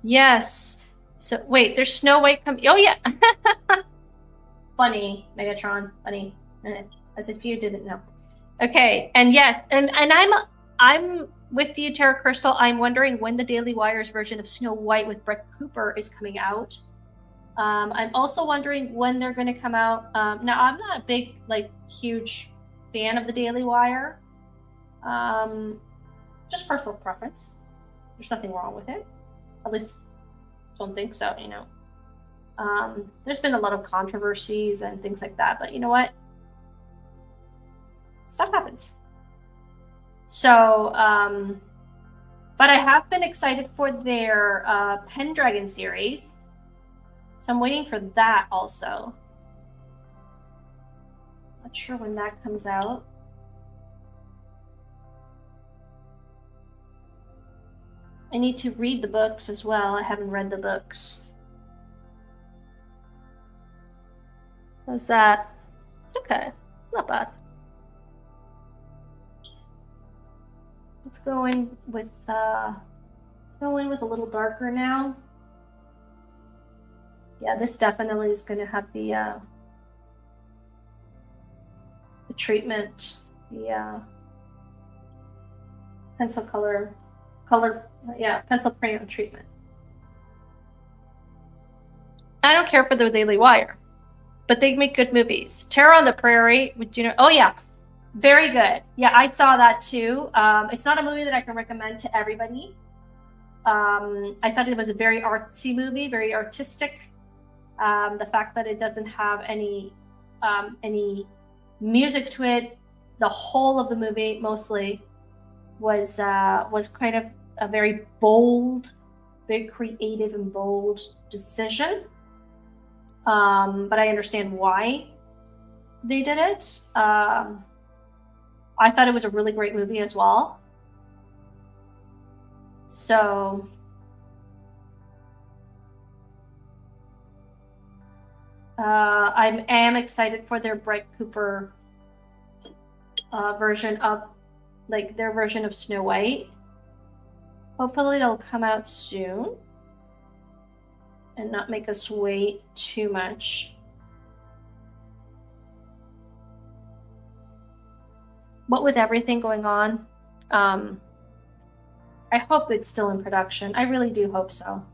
yes. So wait, there's Snow White coming. Oh yeah. Funny, Megatron. Funny. As if you didn't know. Okay, and yes, and I'm with you, Tara Crystal. I'm wondering when the Daily Wire's version of Snow White with Brett Cooper is coming out. I'm also wondering when they're going to come out. Now, I'm not a big, huge fan of the Daily Wire. Just personal preference. There's nothing wrong with it. At least, don't think so, you know. There's been a lot of controversies and things like that, but you know what? Stuff happens. So, but I have been excited for their Pendragon series. So I'm waiting for that also. Not sure when that comes out. I need to read the books as well. I haven't read the books. How's that? Okay, not bad. Let's go in with a little darker now. Yeah, this definitely is going to have the the treatment, the pencil pencil crayon treatment. I don't care for the Daily Wire, but they make good movies. Terror on the Prairie, would you know? Oh yeah, very good. Yeah, I saw that too. It's not a movie that I can recommend to everybody. I thought it was a very artsy movie, very artistic. The fact that it doesn't have any music to it, the whole of the movie mostly was kind of a very bold, very creative and bold decision. But I understand why they did it. I thought it was a really great movie as well. So I am excited for their Brett Cooper version of, like, their version of Snow White. Hopefully it'll come out soon and not make us wait too much. What with everything going on, I hope it's still in production. I really do hope so.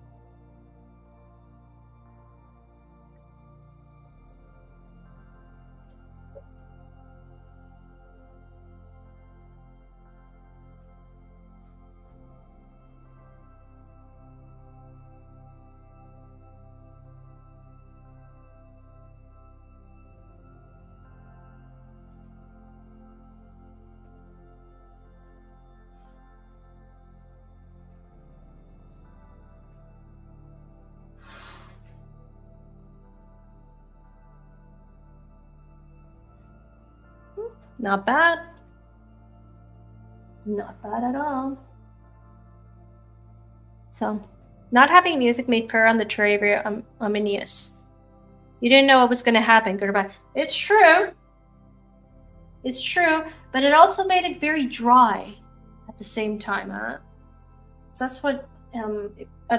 Not bad. Not bad at all. So, not having music made purr on the tray very ominous. You didn't know what was going to happen. Goodbye. It's true. It's true, but it also made it very dry at the same time, huh? So that's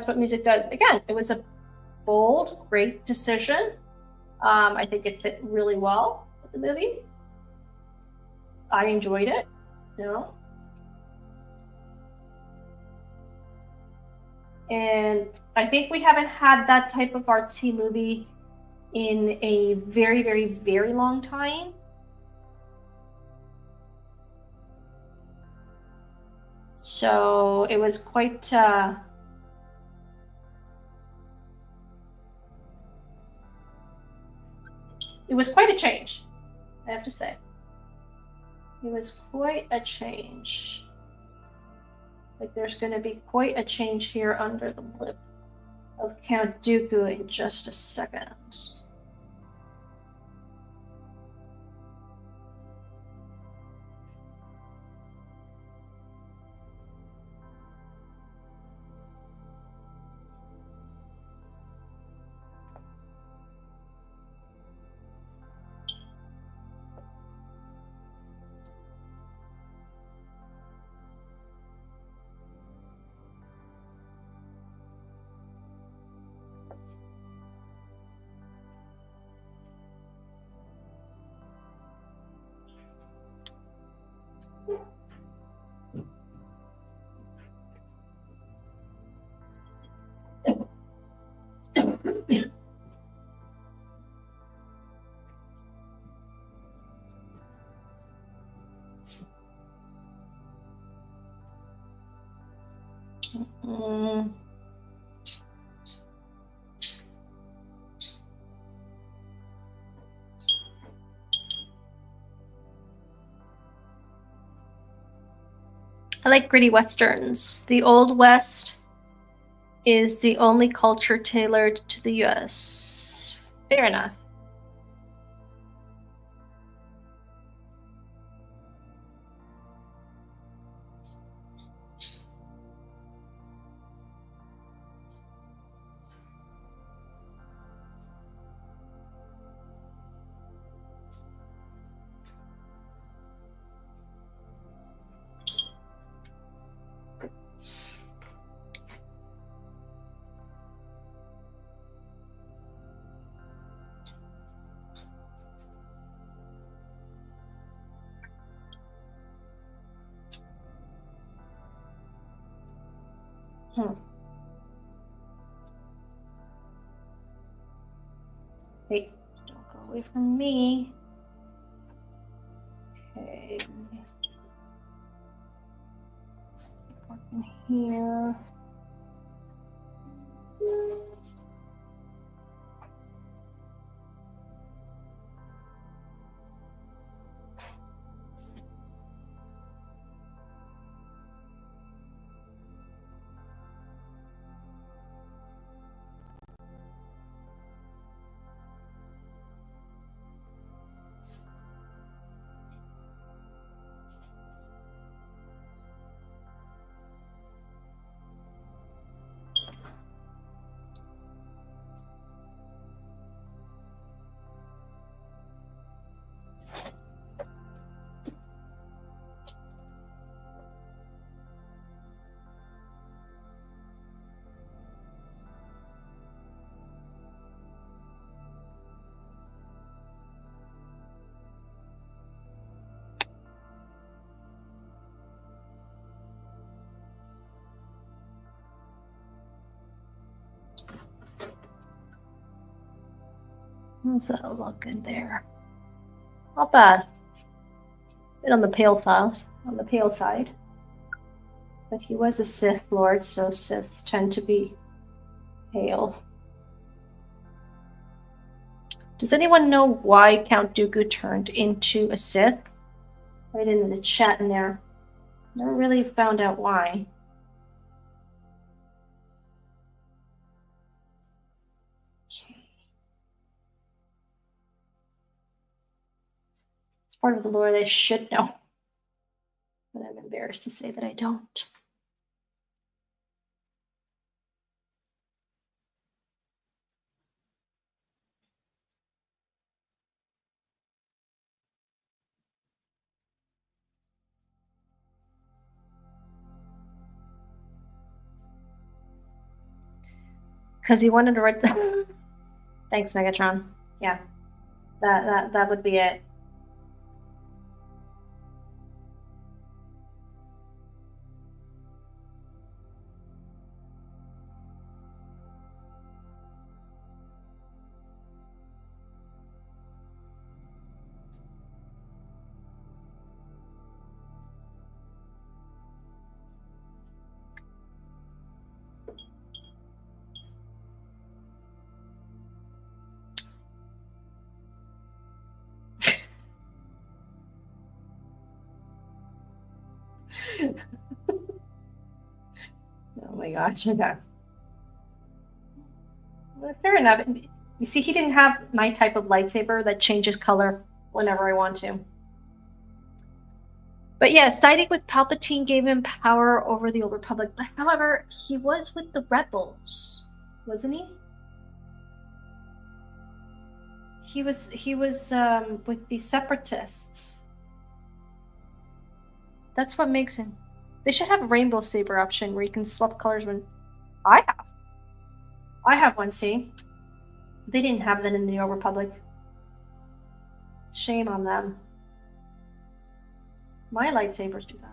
what music does. Again, it was a bold, great decision. I think it fit really well with the movie. I enjoyed it, you know. And I think we haven't had that type of artsy movie in a very, very, very long time. So it was quite a change, I have to say. It was quite a change. Like, there's going to be quite a change here under the lip of Count Dooku in just a second. I like gritty westerns. The Old West is the only culture tailored to the US. Fair enough. Hey, don't go away from me. Okay. Let's keep working here. How's that looking there? Not bad. Bit on the pale side. But he was a Sith Lord, so Siths tend to be pale. Does anyone know why Count Dooku turned into a Sith? Right in the chat in there. Never really found out why. Okay. It's part of the lore they should know. But I'm embarrassed to say that I don't. Because he wanted to write the... Thanks, Megatron. Yeah. That would be it. Oh my gosh, okay. Well, fair enough. You see, he didn't have my type of lightsaber that changes color whenever I want to. But yeah, siding with Palpatine gave him power over the Old Republic. But however, he was with the rebels, wasn't he? He was with the separatists. That's what makes him. They should have a rainbow saber option where you can swap colors when I have one, see? They didn't have that in the Old Republic. Shame on them. My lightsabers do that.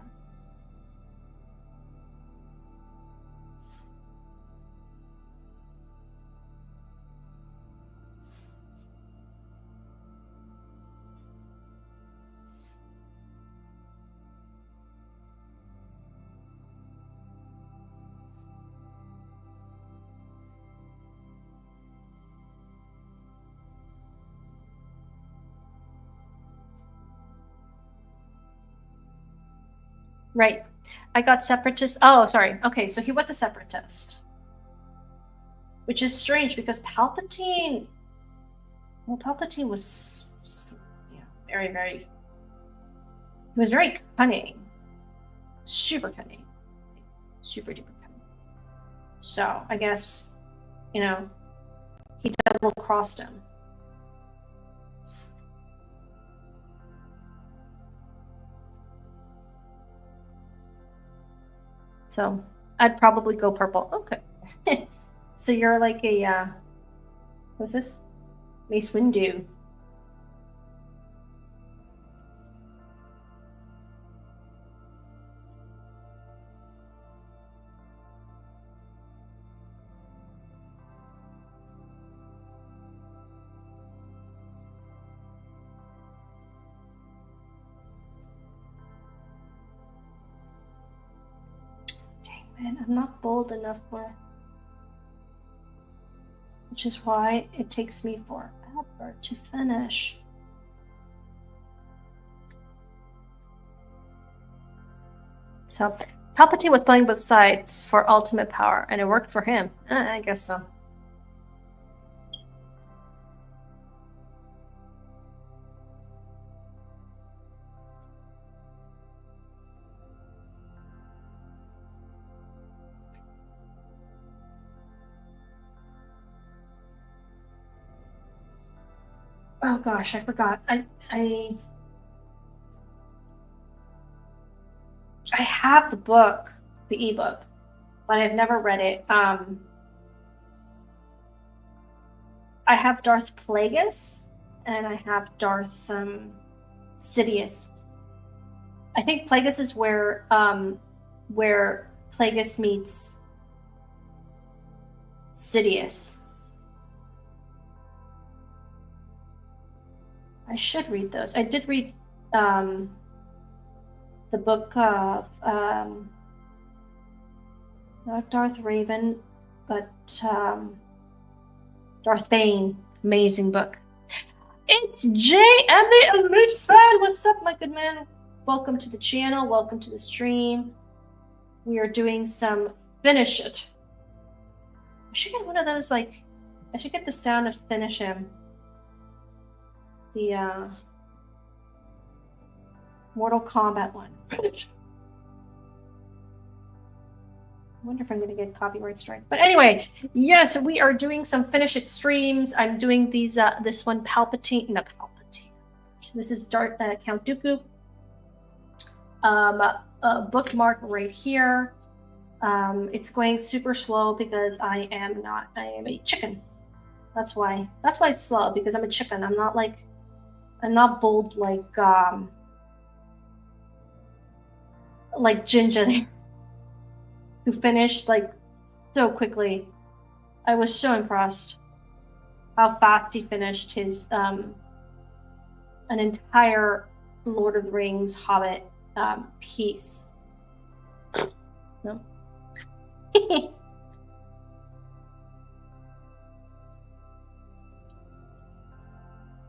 Right. I got separatist. Oh, sorry. Okay, so he was a separatist. Which is strange because Palpatine. Well, Palpatine was very, very. He was very cunning. Super cunning. Super duper cunning. So I guess, he double crossed him. So I'd probably go purple. Okay. So you're like a, what's this? Mace Windu. Man, I'm not bold enough for it. Which is why it takes me forever to finish. So, Palpatine was playing both sides for ultimate power, and it worked for him. I guess so. Oh gosh, I forgot. I have the book, the ebook, but I've never read it. I have Darth Plagueis, and I have Darth Sidious. I think Plagueis is where Plagueis meets Sidious. I should read those. I did read the book of not Darth Raven, but Darth Bane. Amazing book. It's JM the Elite Fan. What's up, my good man? Welcome to the channel. Welcome to the stream. We are doing some finish it. I should get one of those, like, I should get the sound of finish him. The Mortal Kombat one. I wonder if I'm going to get copyright strike. But anyway, yes, we are doing some finish it streams. I'm doing these. This one, Palpatine. This is Count Dooku. A bookmark right here. It's going super slow because I am a chicken. That's why it's slow, because I'm a chicken. I'm not bold like Ginger, who finished like so quickly. I was so impressed how fast he finished his an entire Lord of the Rings Hobbit piece. No.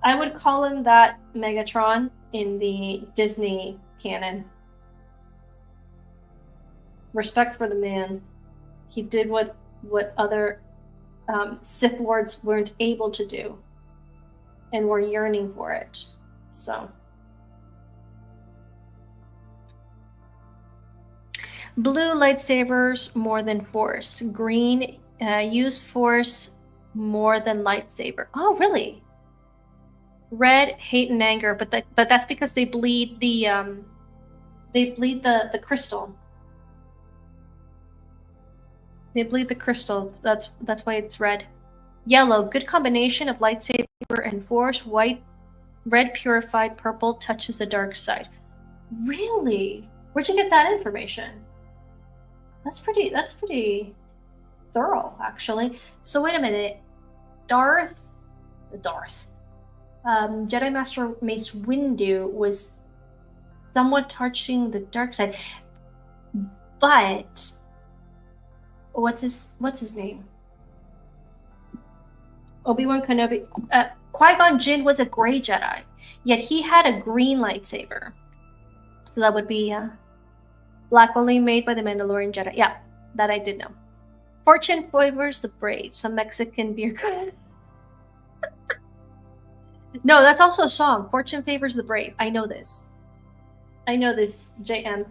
I would call him that Megatron in the Disney canon. Respect for the man. He did what other Sith Lords weren't able to do, and were yearning for it. So, blue lightsabers more than Force. Green use Force more than lightsaber. Oh, really? Red, hate and anger, but that's because they bleed the crystal. They bleed the crystal. That's why it's red. Yellow, good combination of lightsaber and Force. White, red purified. Purple touches the dark side. Really? Where'd you get that information? That's pretty thorough, actually. So wait a minute. Jedi Master Mace Windu was somewhat touching the dark side, but what's his name? Obi-Wan Kenobi. Qui-Gon Jinn was a gray Jedi, yet he had a green lightsaber. So that would be black only made by the Mandalorian Jedi. Yeah, that I did know. Fortune favors the brave. Some Mexican beer. No, that's also a song. Fortune favors the brave. I know this. JM.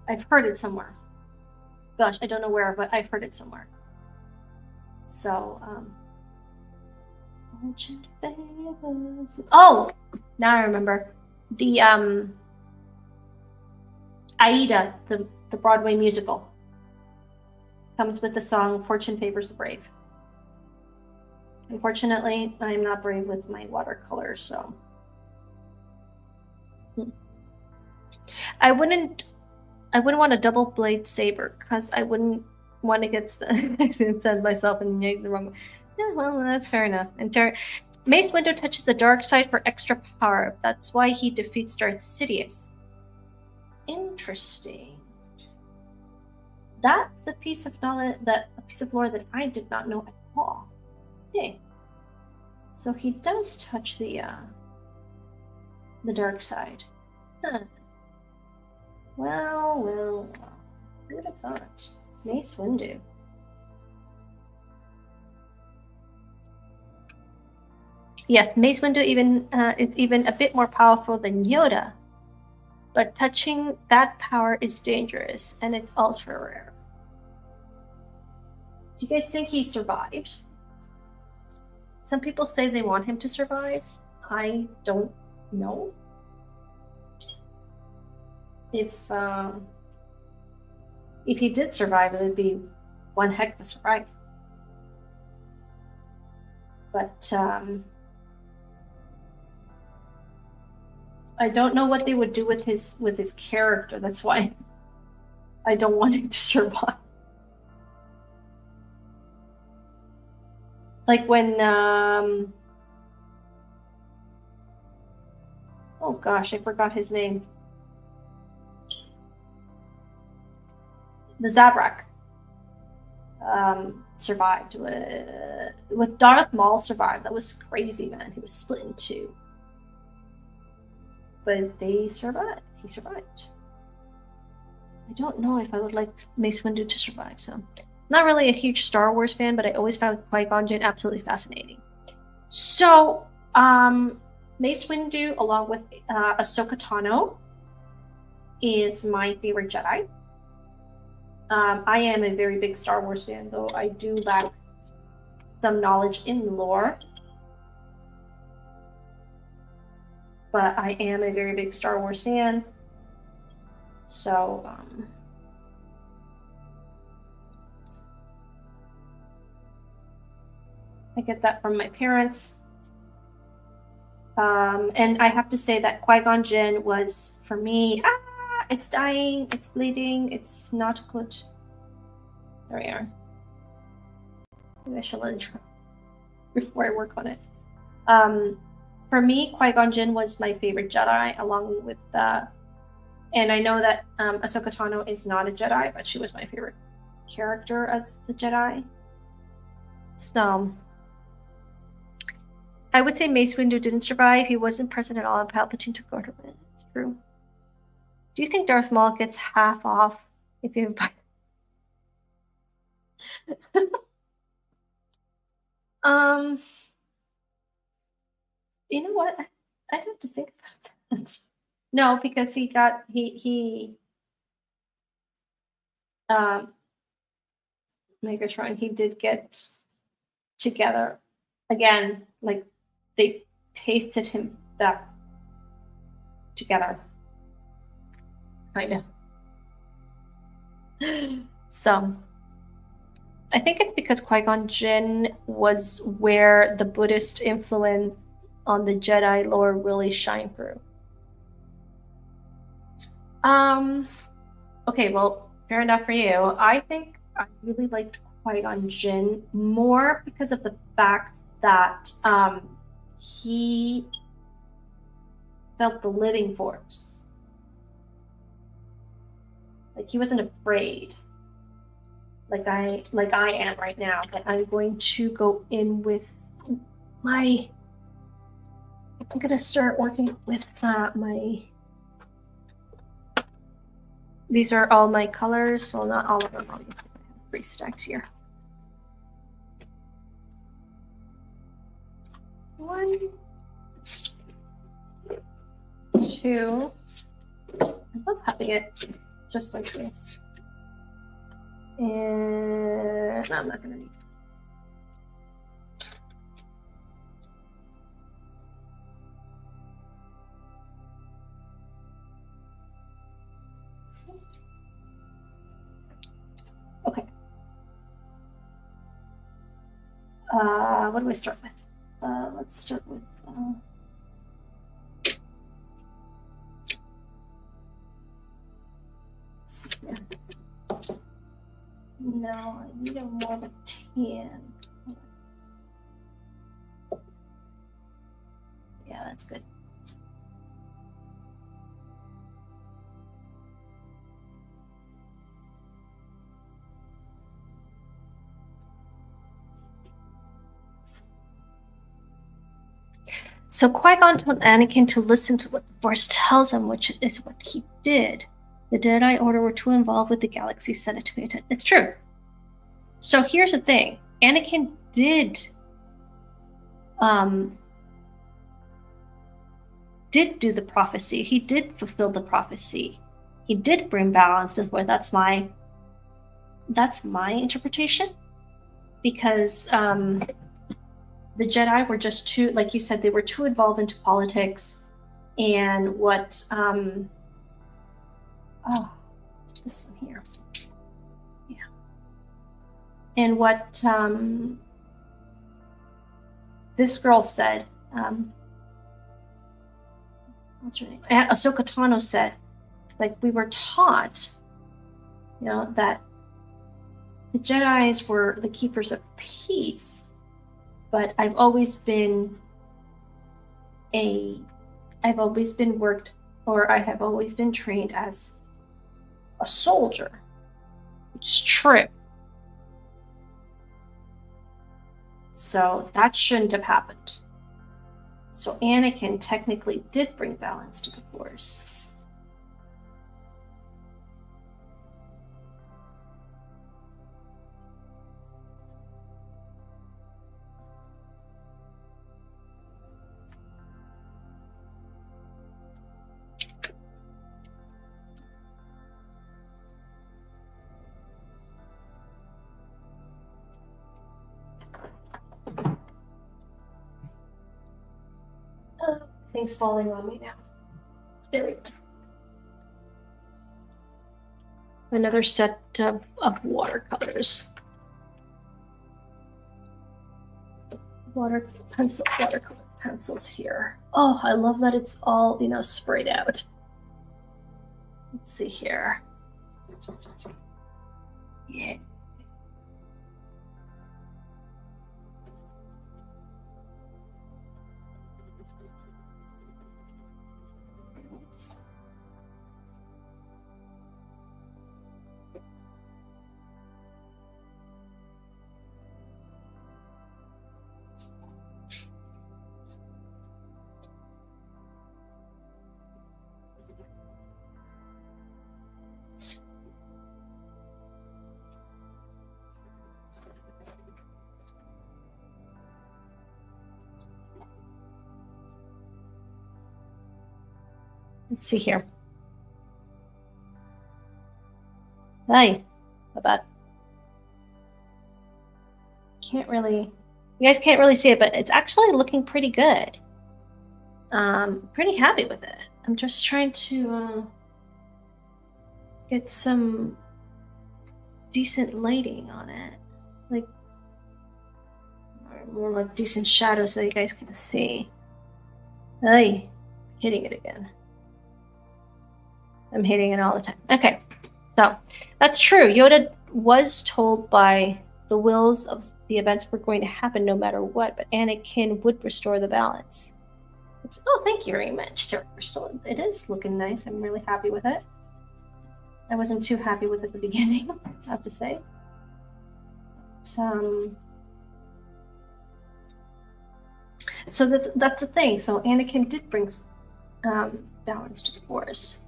I've heard it somewhere. Gosh, I don't know where, but I've heard it somewhere. So, Fortune favors. Oh, now I remember. The Aida, the Broadway musical, comes with the song "Fortune Favors the Brave." Unfortunately, I'm not brave with my watercolors, so I wouldn't want a double blade saber because I wouldn't want to get send myself in the wrong way. Yeah, well, that's fair enough. And Mace Windu touches the dark side for extra power. That's why he defeats Darth Sidious. Interesting. That's a piece of knowledge, a piece of lore that I did not know at all. Okay. So he does touch the dark side. Huh. Well. Who would have thought? Mace Windu. Yes, Mace Windu is even a bit more powerful than Yoda. But touching that power is dangerous, and it's ultra rare. Do you guys think he survived? Some people say they want him to survive. I don't know. If he did survive, it would be one heck of a survival. But I don't know what they would do with his character. That's why I don't want him to survive. Like when oh gosh, I forgot his name. The Zabrak survived with Darth Maul survived. That was crazy, man. He was split in two. But they survived. He survived. I don't know if I would like Mace Windu to survive, so not really a huge Star Wars fan, but I always found Qui-Gon Jinn absolutely fascinating. So, Mace Windu, along with Ahsoka Tano, is my favorite Jedi. I am a very big Star Wars fan, though I do lack some knowledge in lore. But I am a very big Star Wars fan. So, I get that from my parents. And I have to say that Qui-Gon Jinn was, for me, it's dying, it's bleeding, it's not good. There we are. Maybe I should let it try before I work on it. For me, Qui-Gon Jinn was my favorite Jedi, along with and I know that Ahsoka Tano is not a Jedi, but she was my favorite character as the Jedi. So I would say Mace Windu didn't survive. He wasn't present at all, and Palpatine took over. It's true. Do you think Darth Maul gets half off if you buy? You know what? I'd have to think about that. No, because he Megatron, he did get together again, like they pasted him back together, kind of. So I think it's because Qui-Gon Jinn was where the Buddhist influence on the Jedi lore really shined through. Okay, well, fair enough for you. I think I really liked Qui-Gon Jinn more because of the fact that he felt the living force. Like he wasn't afraid. Like I am right now. But I'm going to go in with my. I'm gonna start working with my. These are all my colors, well, not all of them. Obviously, I have 3 stacks here. 1, 2. I love having it just like this. And I'm not gonna need. Okay. What do I start with? Let's start with. No, I need a more of a tan. Yeah, that's good. So Qui-Gon told Anakin to listen to what the Force tells him, which is what he did. The Jedi Order were too involved with the Galaxy Senate to pay attention. It's true. So here's the thing. Anakin did do the prophecy. He did fulfill the prophecy. He did bring balance to the Force. That's my interpretation. Because the Jedi were just too, like you said, they were too involved into politics and what, this one here. Yeah. And what this girl said, what's her name? Ahsoka Tano said, like, we were taught, that the Jedis were the keepers of peace. But I've always been trained as a soldier, which is true. So that shouldn't have happened. So Anakin technically did bring balance to the Force. Things falling on me now. There we go. Another set of watercolors. Watercolor pencils here. Oh, I love that it's all, sprayed out. Let's see here. Yeah. Let's see here. Hey, not bad. You guys can't really see it, but it's actually looking pretty good. Pretty happy with it. I'm just trying to get some decent lighting on it, like more like decent shadows so you guys can see. Hey, hitting it again. I'm hitting it all the time. Okay, so that's true. Yoda was told by the wills of the events were going to happen no matter what, but Anakin would restore the balance. Thank you very much. It is looking nice. I'm really happy with it. I wasn't too happy with it at the beginning, I have to say. But, so that's the thing. So Anakin did bring balance to the Force.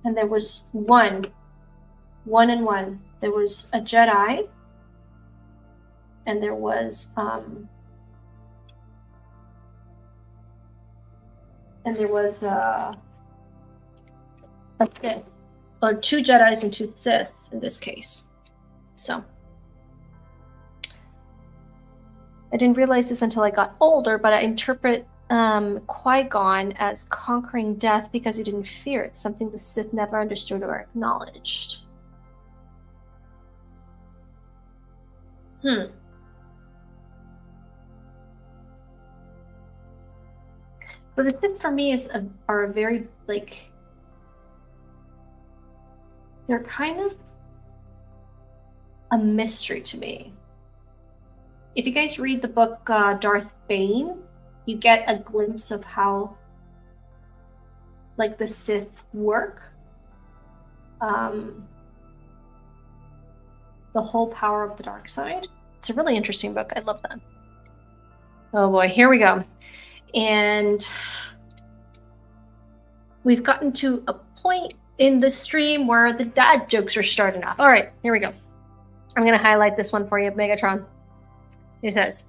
And there was one and one. There was a Jedi, and there was a Sith, or two Jedis and two Siths in this case. So I didn't realize this until I got older, but I interpret Qui-Gon as conquering death because he didn't fear it, something the Sith never understood or acknowledged. But the Sith for me are a very, like, they're kind of a mystery to me. If you guys read the book Darth Bane, you get a glimpse of how, like, the Sith work. The whole power of the dark side. It's a really interesting book. I love that. Oh boy, here we go. And we've gotten to a point in the stream where the dad jokes are starting off. All right, here we go. I'm going to highlight this one for you, Megatron. It says,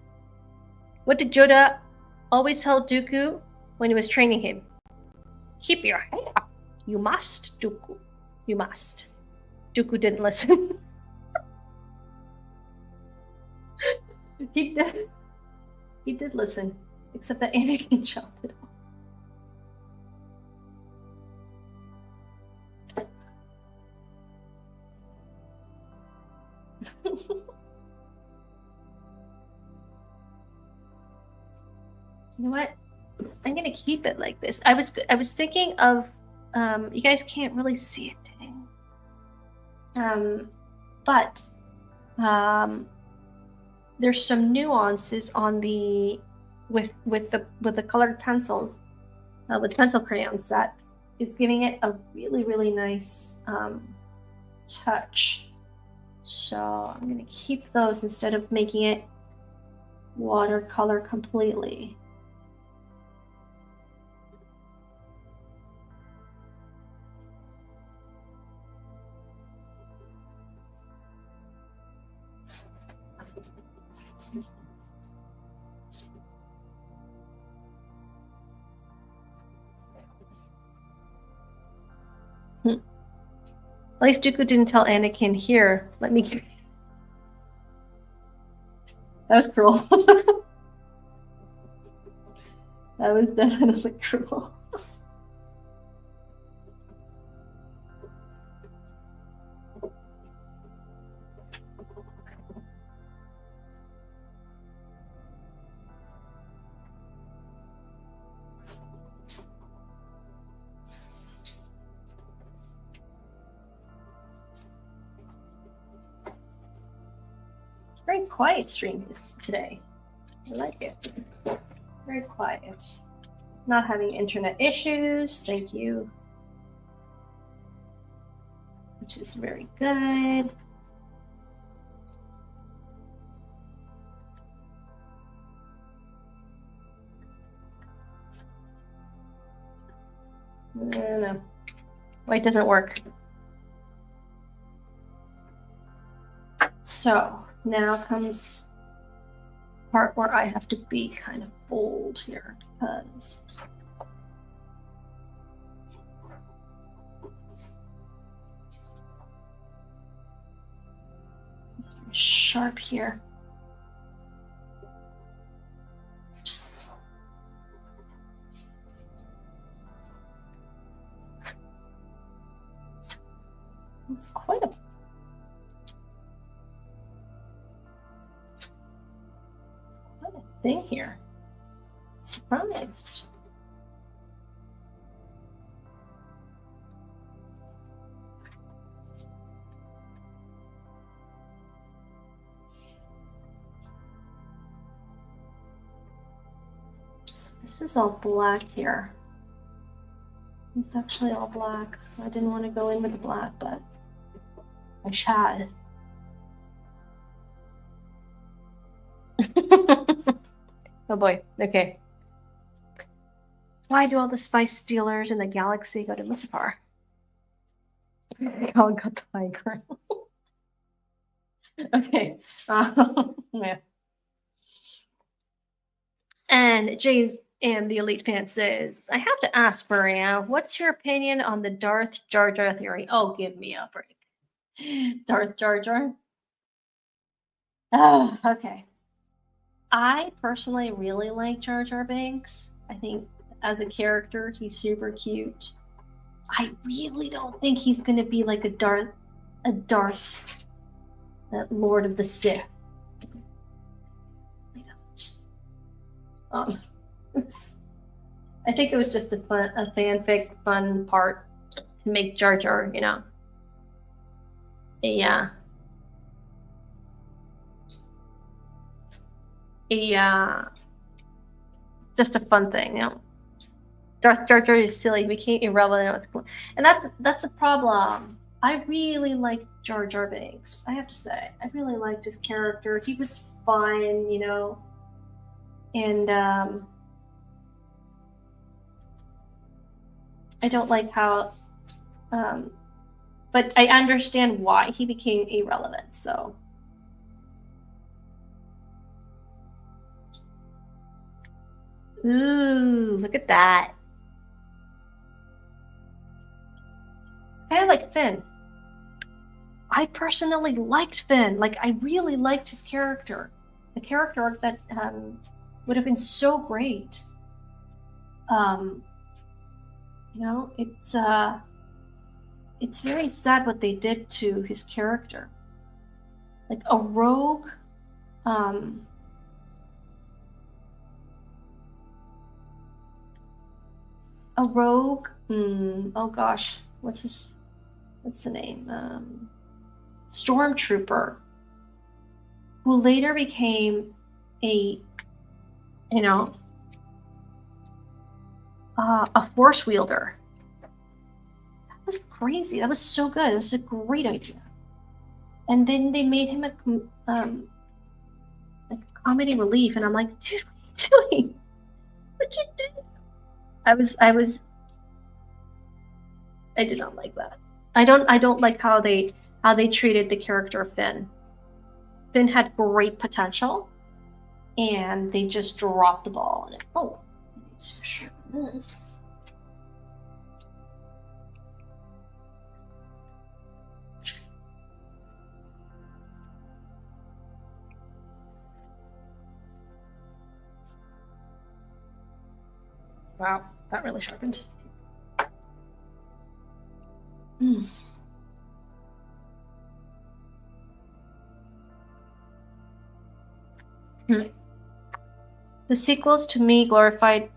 what did Yoda always tell Dooku when he was training him? Keep your head up. You must, Dooku. You must. Dooku didn't listen. He did listen, except that Anakin chopped it off. You know what? I'm gonna keep it like this. I was thinking of you guys can't really see it today. But there's some nuances on the with the colored pencils with pencil crayons that is giving it a really nice touch. So I'm gonna keep those instead of making it watercolor completely. At least Dooku didn't tell Anakin, here, let me... That was cruel. That was definitely cruel. Very quiet stream today. I like it. Very quiet. Not having internet issues. Thank you. Which is very good. No. White doesn't work. So now comes the part where I have to be kind of bold here because it's very sharp here. It's quite a thing here. Surprised. So this is all black here. It's actually all black. I didn't want to go in with the black, but I shall. Oh boy, okay. Why do all the spice dealers in the galaxy go to Mustafar? They all got the high ground. Okay. Yeah. And Jay and the Elite Fan says, I have to ask, Maria, what's your opinion on the Darth Jar Jar theory? Oh, give me a break. Darth Jar Jar? Oh, okay. I personally really like Jar Jar Binks. I think as a character, he's super cute. I really don't think he's going to be like a Darth Lord of the Sith. I think it was just a fanfic fun part to make Jar Jar, you know. Just a fun thing, you know. Darth Jar Jar is silly, became irrelevant, and that's the problem. I really liked Jar Jar Binks. I have to say, I really liked his character. He was fun, you know, and I don't like how, but I understand why he became irrelevant. So. Ooh, look at that. Kind of like Finn. I personally liked Finn. Like, I really liked his character. The character arc that would have been so great. You know, it's very sad what they did to his character. Like a rogue, oh gosh, what's the name? Stormtrooper, who later became a, you know, a force wielder. That was crazy. That was so good. It was a great idea. And then they made him a comedy relief, and I'm like, dude, what are you doing? What'd you do? I did not like that. I don't like how they treated the character of Finn. Finn had great potential, and they just dropped the ball on it. Oh, let's share this. Wow, that really sharpened. The sequels to me is glorified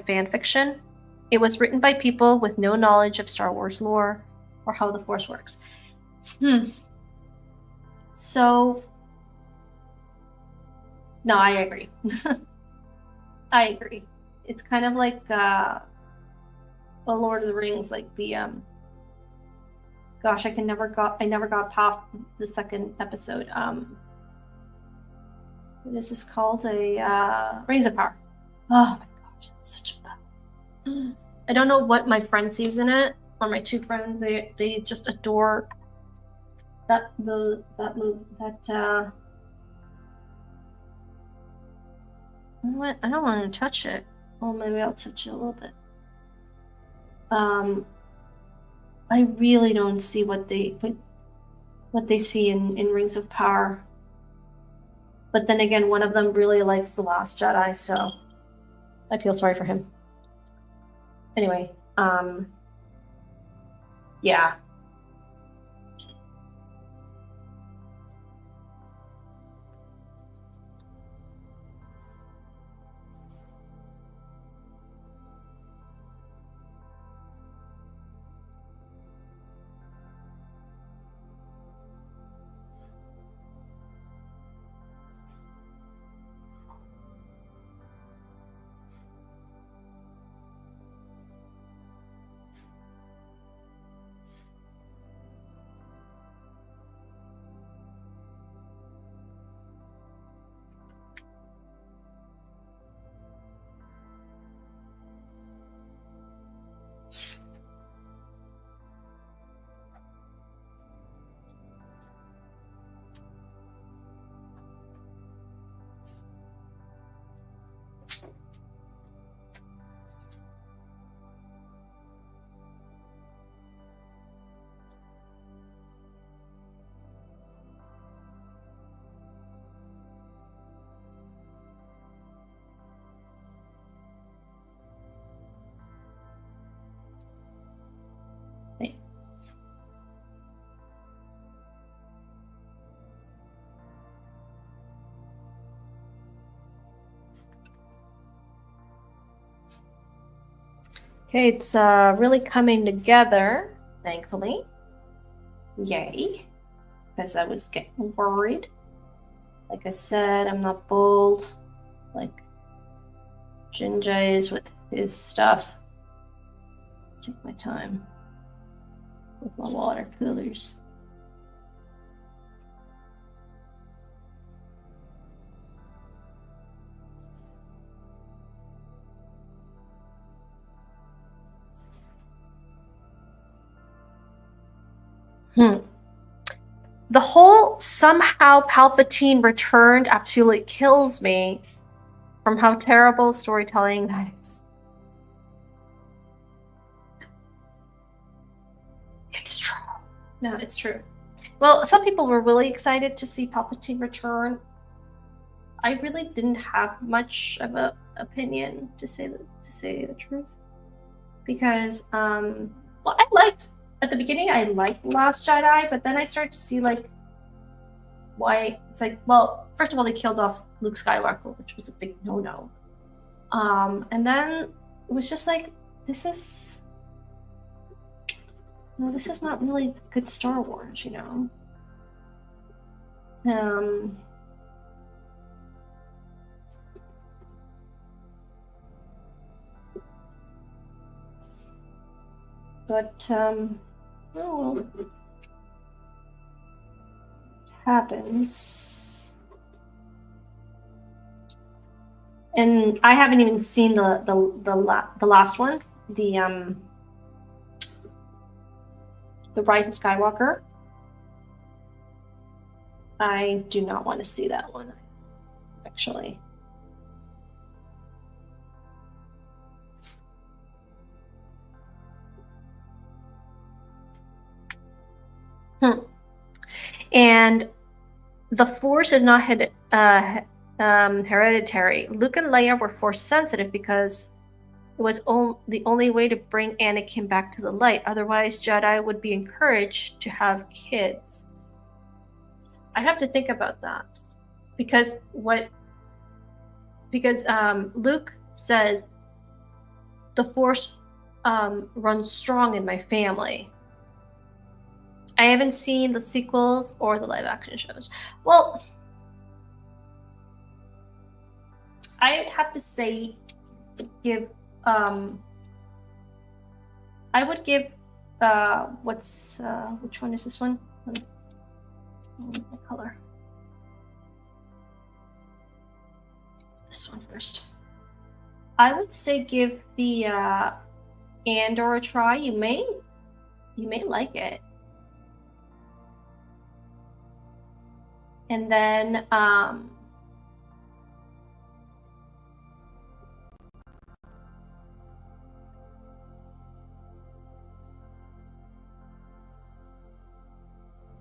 fan fiction. It was written by people with no knowledge of Star Wars lore or how the Force works. So, no, I agree. I agree. It's kind of like the Lord of the Rings, like the gosh, I never got past the second episode. What is this called? A Rings of Power. Oh my gosh, it's such a bad. I don't know what my friend sees in it, or my two friends. They just adore that movie. I don't want to touch it. Well, maybe I'll touch it a little bit. I really don't see what they see in Rings of Power. But then again, one of them really likes The Last Jedi, so I feel sorry for him. Anyway, yeah. Okay, it's really coming together, thankfully. Yay. Because I was getting worried. Like I said, I'm not bold. Like Jinjai is with his stuff. Take my time with my water coolers. The whole somehow Palpatine returned absolutely kills me from how terrible storytelling that is. It's true. No, it's true. Well, some people were really excited to see Palpatine return. I really didn't have much of an opinion, to say the truth, because well, I liked at the beginning. I liked Last Jedi, but then I started to see like why it's like. Well, first of all, they killed off Luke Skywalker, which was a big no-no. And then it was just like this is not really good Star Wars, you know. But oh, happens. And I haven't even seen the last one, the Rise of Skywalker. I do not want to see that one, actually. And the Force is not hereditary. Luke and Leia were Force sensitive because it was the only way to bring Anakin back to the light. Otherwise, Jedi would be encouraged to have kids. I have to think about that because Luke says the Force runs strong in my family. I haven't seen the sequels or the live action shows. Well, I have to say, I would give which one is this one? The color. This one first. I would say give the Andor a try. You may like it. And then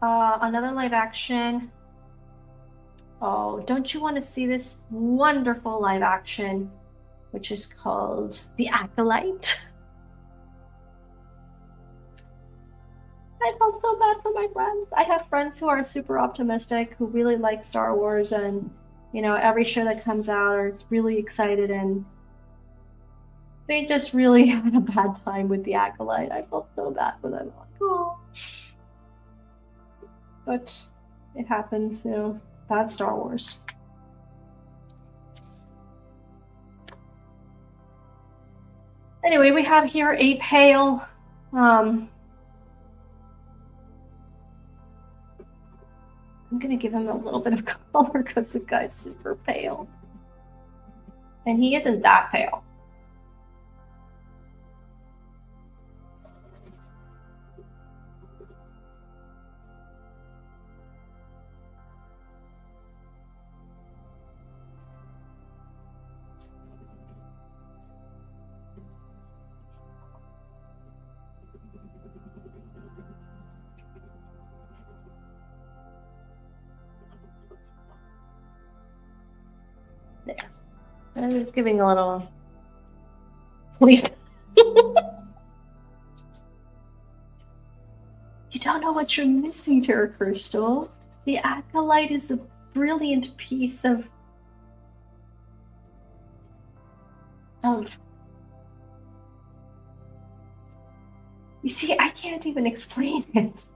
another live action. Oh, don't you want to see this wonderful live action, which is called The Acolyte? I felt so bad for my friends. I have friends who are super optimistic, who really like Star Wars, and you know, every show that comes out are really excited, and they just really had a bad time with The Acolyte. I felt so bad for them. Like, oh. But it happens, you know. Bad Star Wars. Anyway, we have here a pale. I'm gonna give him a little bit of color because the guy's super pale. And he isn't that pale. There. I'm just giving a little. Please. You don't know what you're missing, Tara Crystal. The Acolyte is a brilliant piece of you see, I can't even explain it.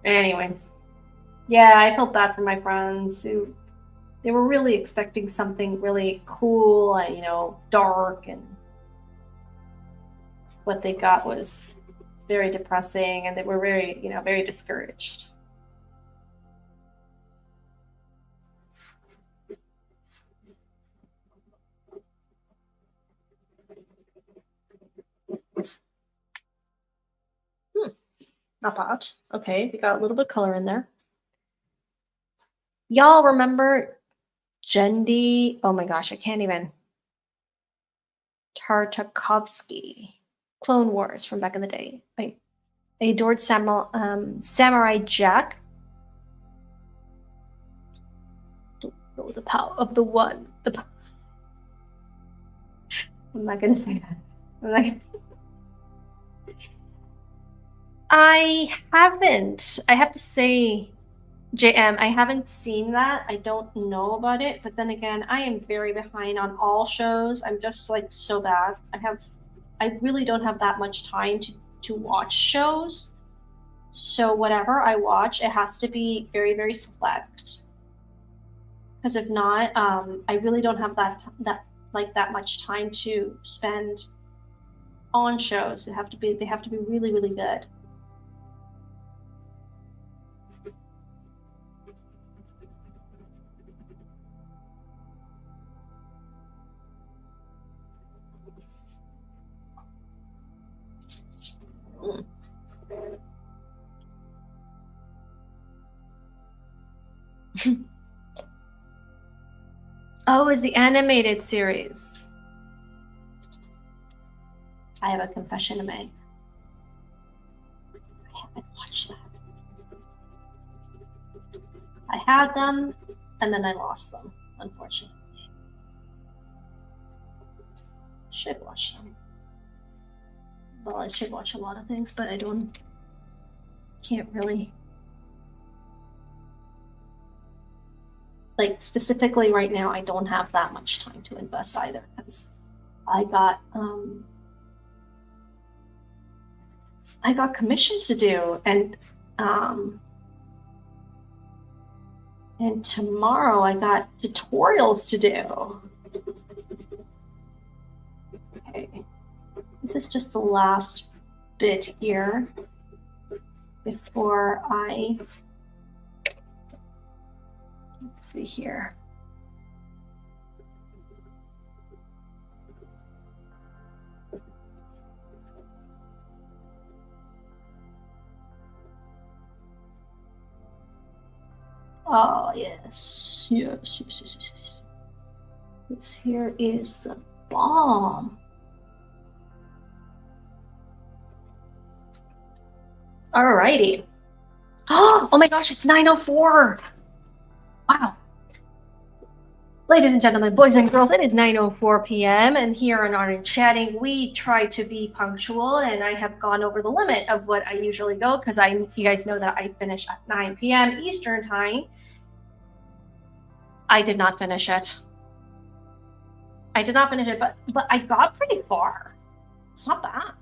Anyway, yeah, I felt bad for my friends who they were really expecting something really cool and, you know, dark, and what they got was very depressing, and they were very, you know, very discouraged. Not bad. Okay, we got a little bit of color in there. Y'all remember Jendi? Oh my gosh, I can't even. Tartakovsky. Clone Wars from back in the day. I adored Samurai Jack. Don't know the power of the one. I'm not gonna say that. I haven't. I have to say, JM, I haven't seen that. I don't know about it. But then again, I am very behind on all shows. I'm just like so bad. I really don't have that much time to watch shows. So whatever I watch, it has to be very, very select. Because if not, I really don't have that much time to spend on shows. They have to be really, really good. Oh, it's the animated series. I have a confession to make. I haven't watched that. I had them, and then I lost them, unfortunately. Should watch them. Well, I should watch a lot of things, but I can't really. Like, specifically right now, I don't have that much time to invest either, because I got commissions to do, and tomorrow I got tutorials to do. Okay, this is just the last bit here before I. Let's see here. Oh, yes. This here is the bomb. Alrighty. Oh my gosh, it's 9:04. Wow. Ladies and gentlemen, boys and girls, it is 9:04 p.m. and here on Art and Chatting, we try to be punctual, and I have gone over the limit of what I usually go because you guys know that I finish at 9 p.m. Eastern time. I did not finish it. But I got pretty far. It's not bad.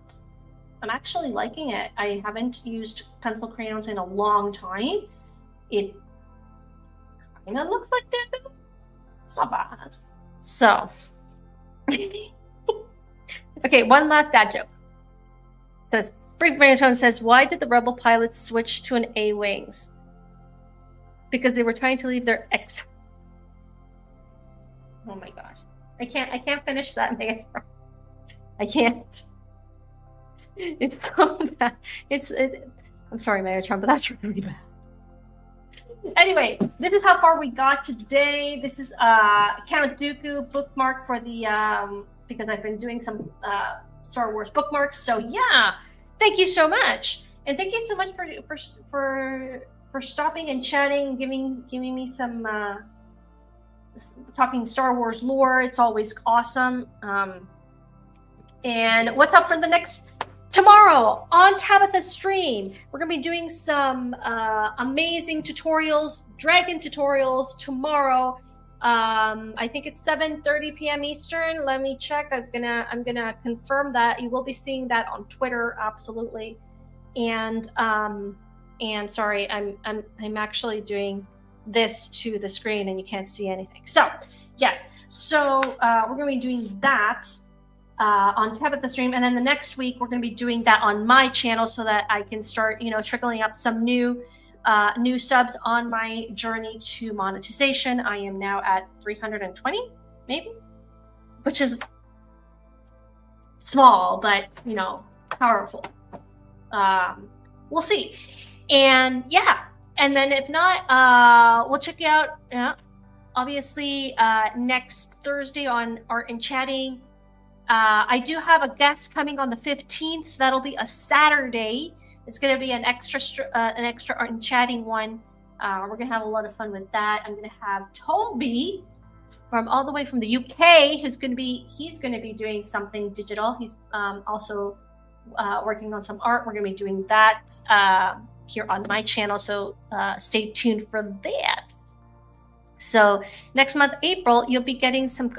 I'm actually liking it. I haven't used pencil crayons in a long time. It kind of looks like that. It's not bad. So, okay, one last dad joke. Says Freak Brandon says, why did the rebel pilots switch to an A-wings? Because they were trying to leave their ex. Oh my gosh, I can't finish that, Megatron. I can't. It's so bad. I'm sorry, Megatron, but that's really bad. Anyway, this is how far we got today. This is Count Dooku bookmark for the because I've been doing some Star Wars bookmarks. So yeah, thank you so much, and thank you so much for stopping and chatting, giving me some talking Star Wars lore. It's always awesome. And what's up for the next? Tomorrow on Tabitha's stream, we're going to be doing some amazing tutorials, dragon tutorials tomorrow. I think it's 7:30 p.m. Eastern. Let me check. I'm gonna confirm that. You will be seeing that on Twitter, absolutely. And sorry, I'm actually doing this to the screen and you can't see anything. So yes, so we're going to be doing that on Tabitha stream, and then the next week we're going to be doing that on my channel so that I can start, trickling up some new subs on my journey to monetization. I am now at 320, maybe, which is small but powerful. we'll see. And yeah, and then if not, we'll check you out. Obviously, next Thursday on Art and Chatting. I do have a guest coming on the 15th. That'll be a Saturday. It's going to be an extra Art and Chatting one. We're going to have a lot of fun with that. I'm going to have Toby from all the way from the UK, he's going to be doing something digital. He's also working on some art. We're going to be doing that here on my channel, so stay tuned for that. So next month, April, you'll be getting some.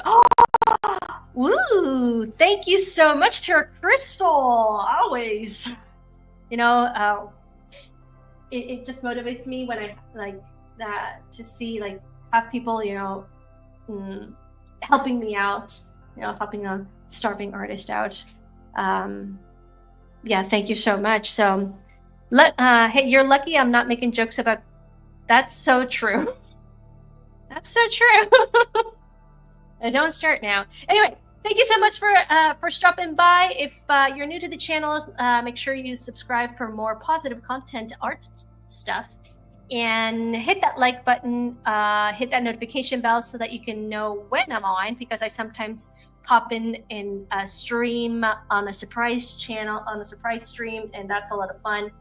Woo! Thank you so much to our Crystal. Always, it just motivates me when I like that to see have people helping me out, helping a starving artist out. Yeah, thank you so much. So hey, you're lucky I'm not making jokes about. That's so true. That's so true. Don't start now. Anyway, thank you so much for stopping by. If you're new to the channel, make sure you subscribe for more positive content, art stuff, and hit that like button, hit that notification bell so that you can know when I'm on, because I sometimes pop in a stream on a surprise channel, on a surprise stream, and that's a lot of fun.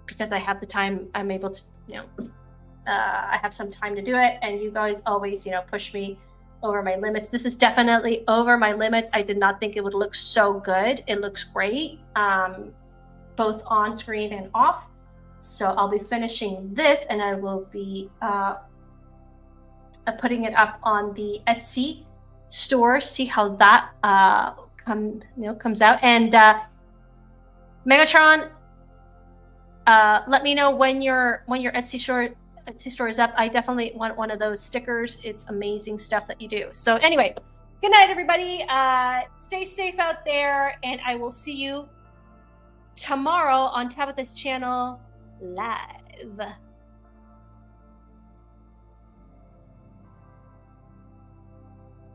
Because I have the time, I'm able to, I have some time to do it, and you guys always, push me over my limits. This is definitely over my limits. I did not think it would look so good. It looks great, both on screen and off. So I'll be finishing this, and I will be putting it up on the Etsy store. See how that comes out. And Megatron, let me know when your Etsy store is up. I definitely want one of those stickers. It's amazing stuff that you do. So anyway, good night, everybody. Stay safe out there, and I will see you tomorrow on Tabitha's channel live.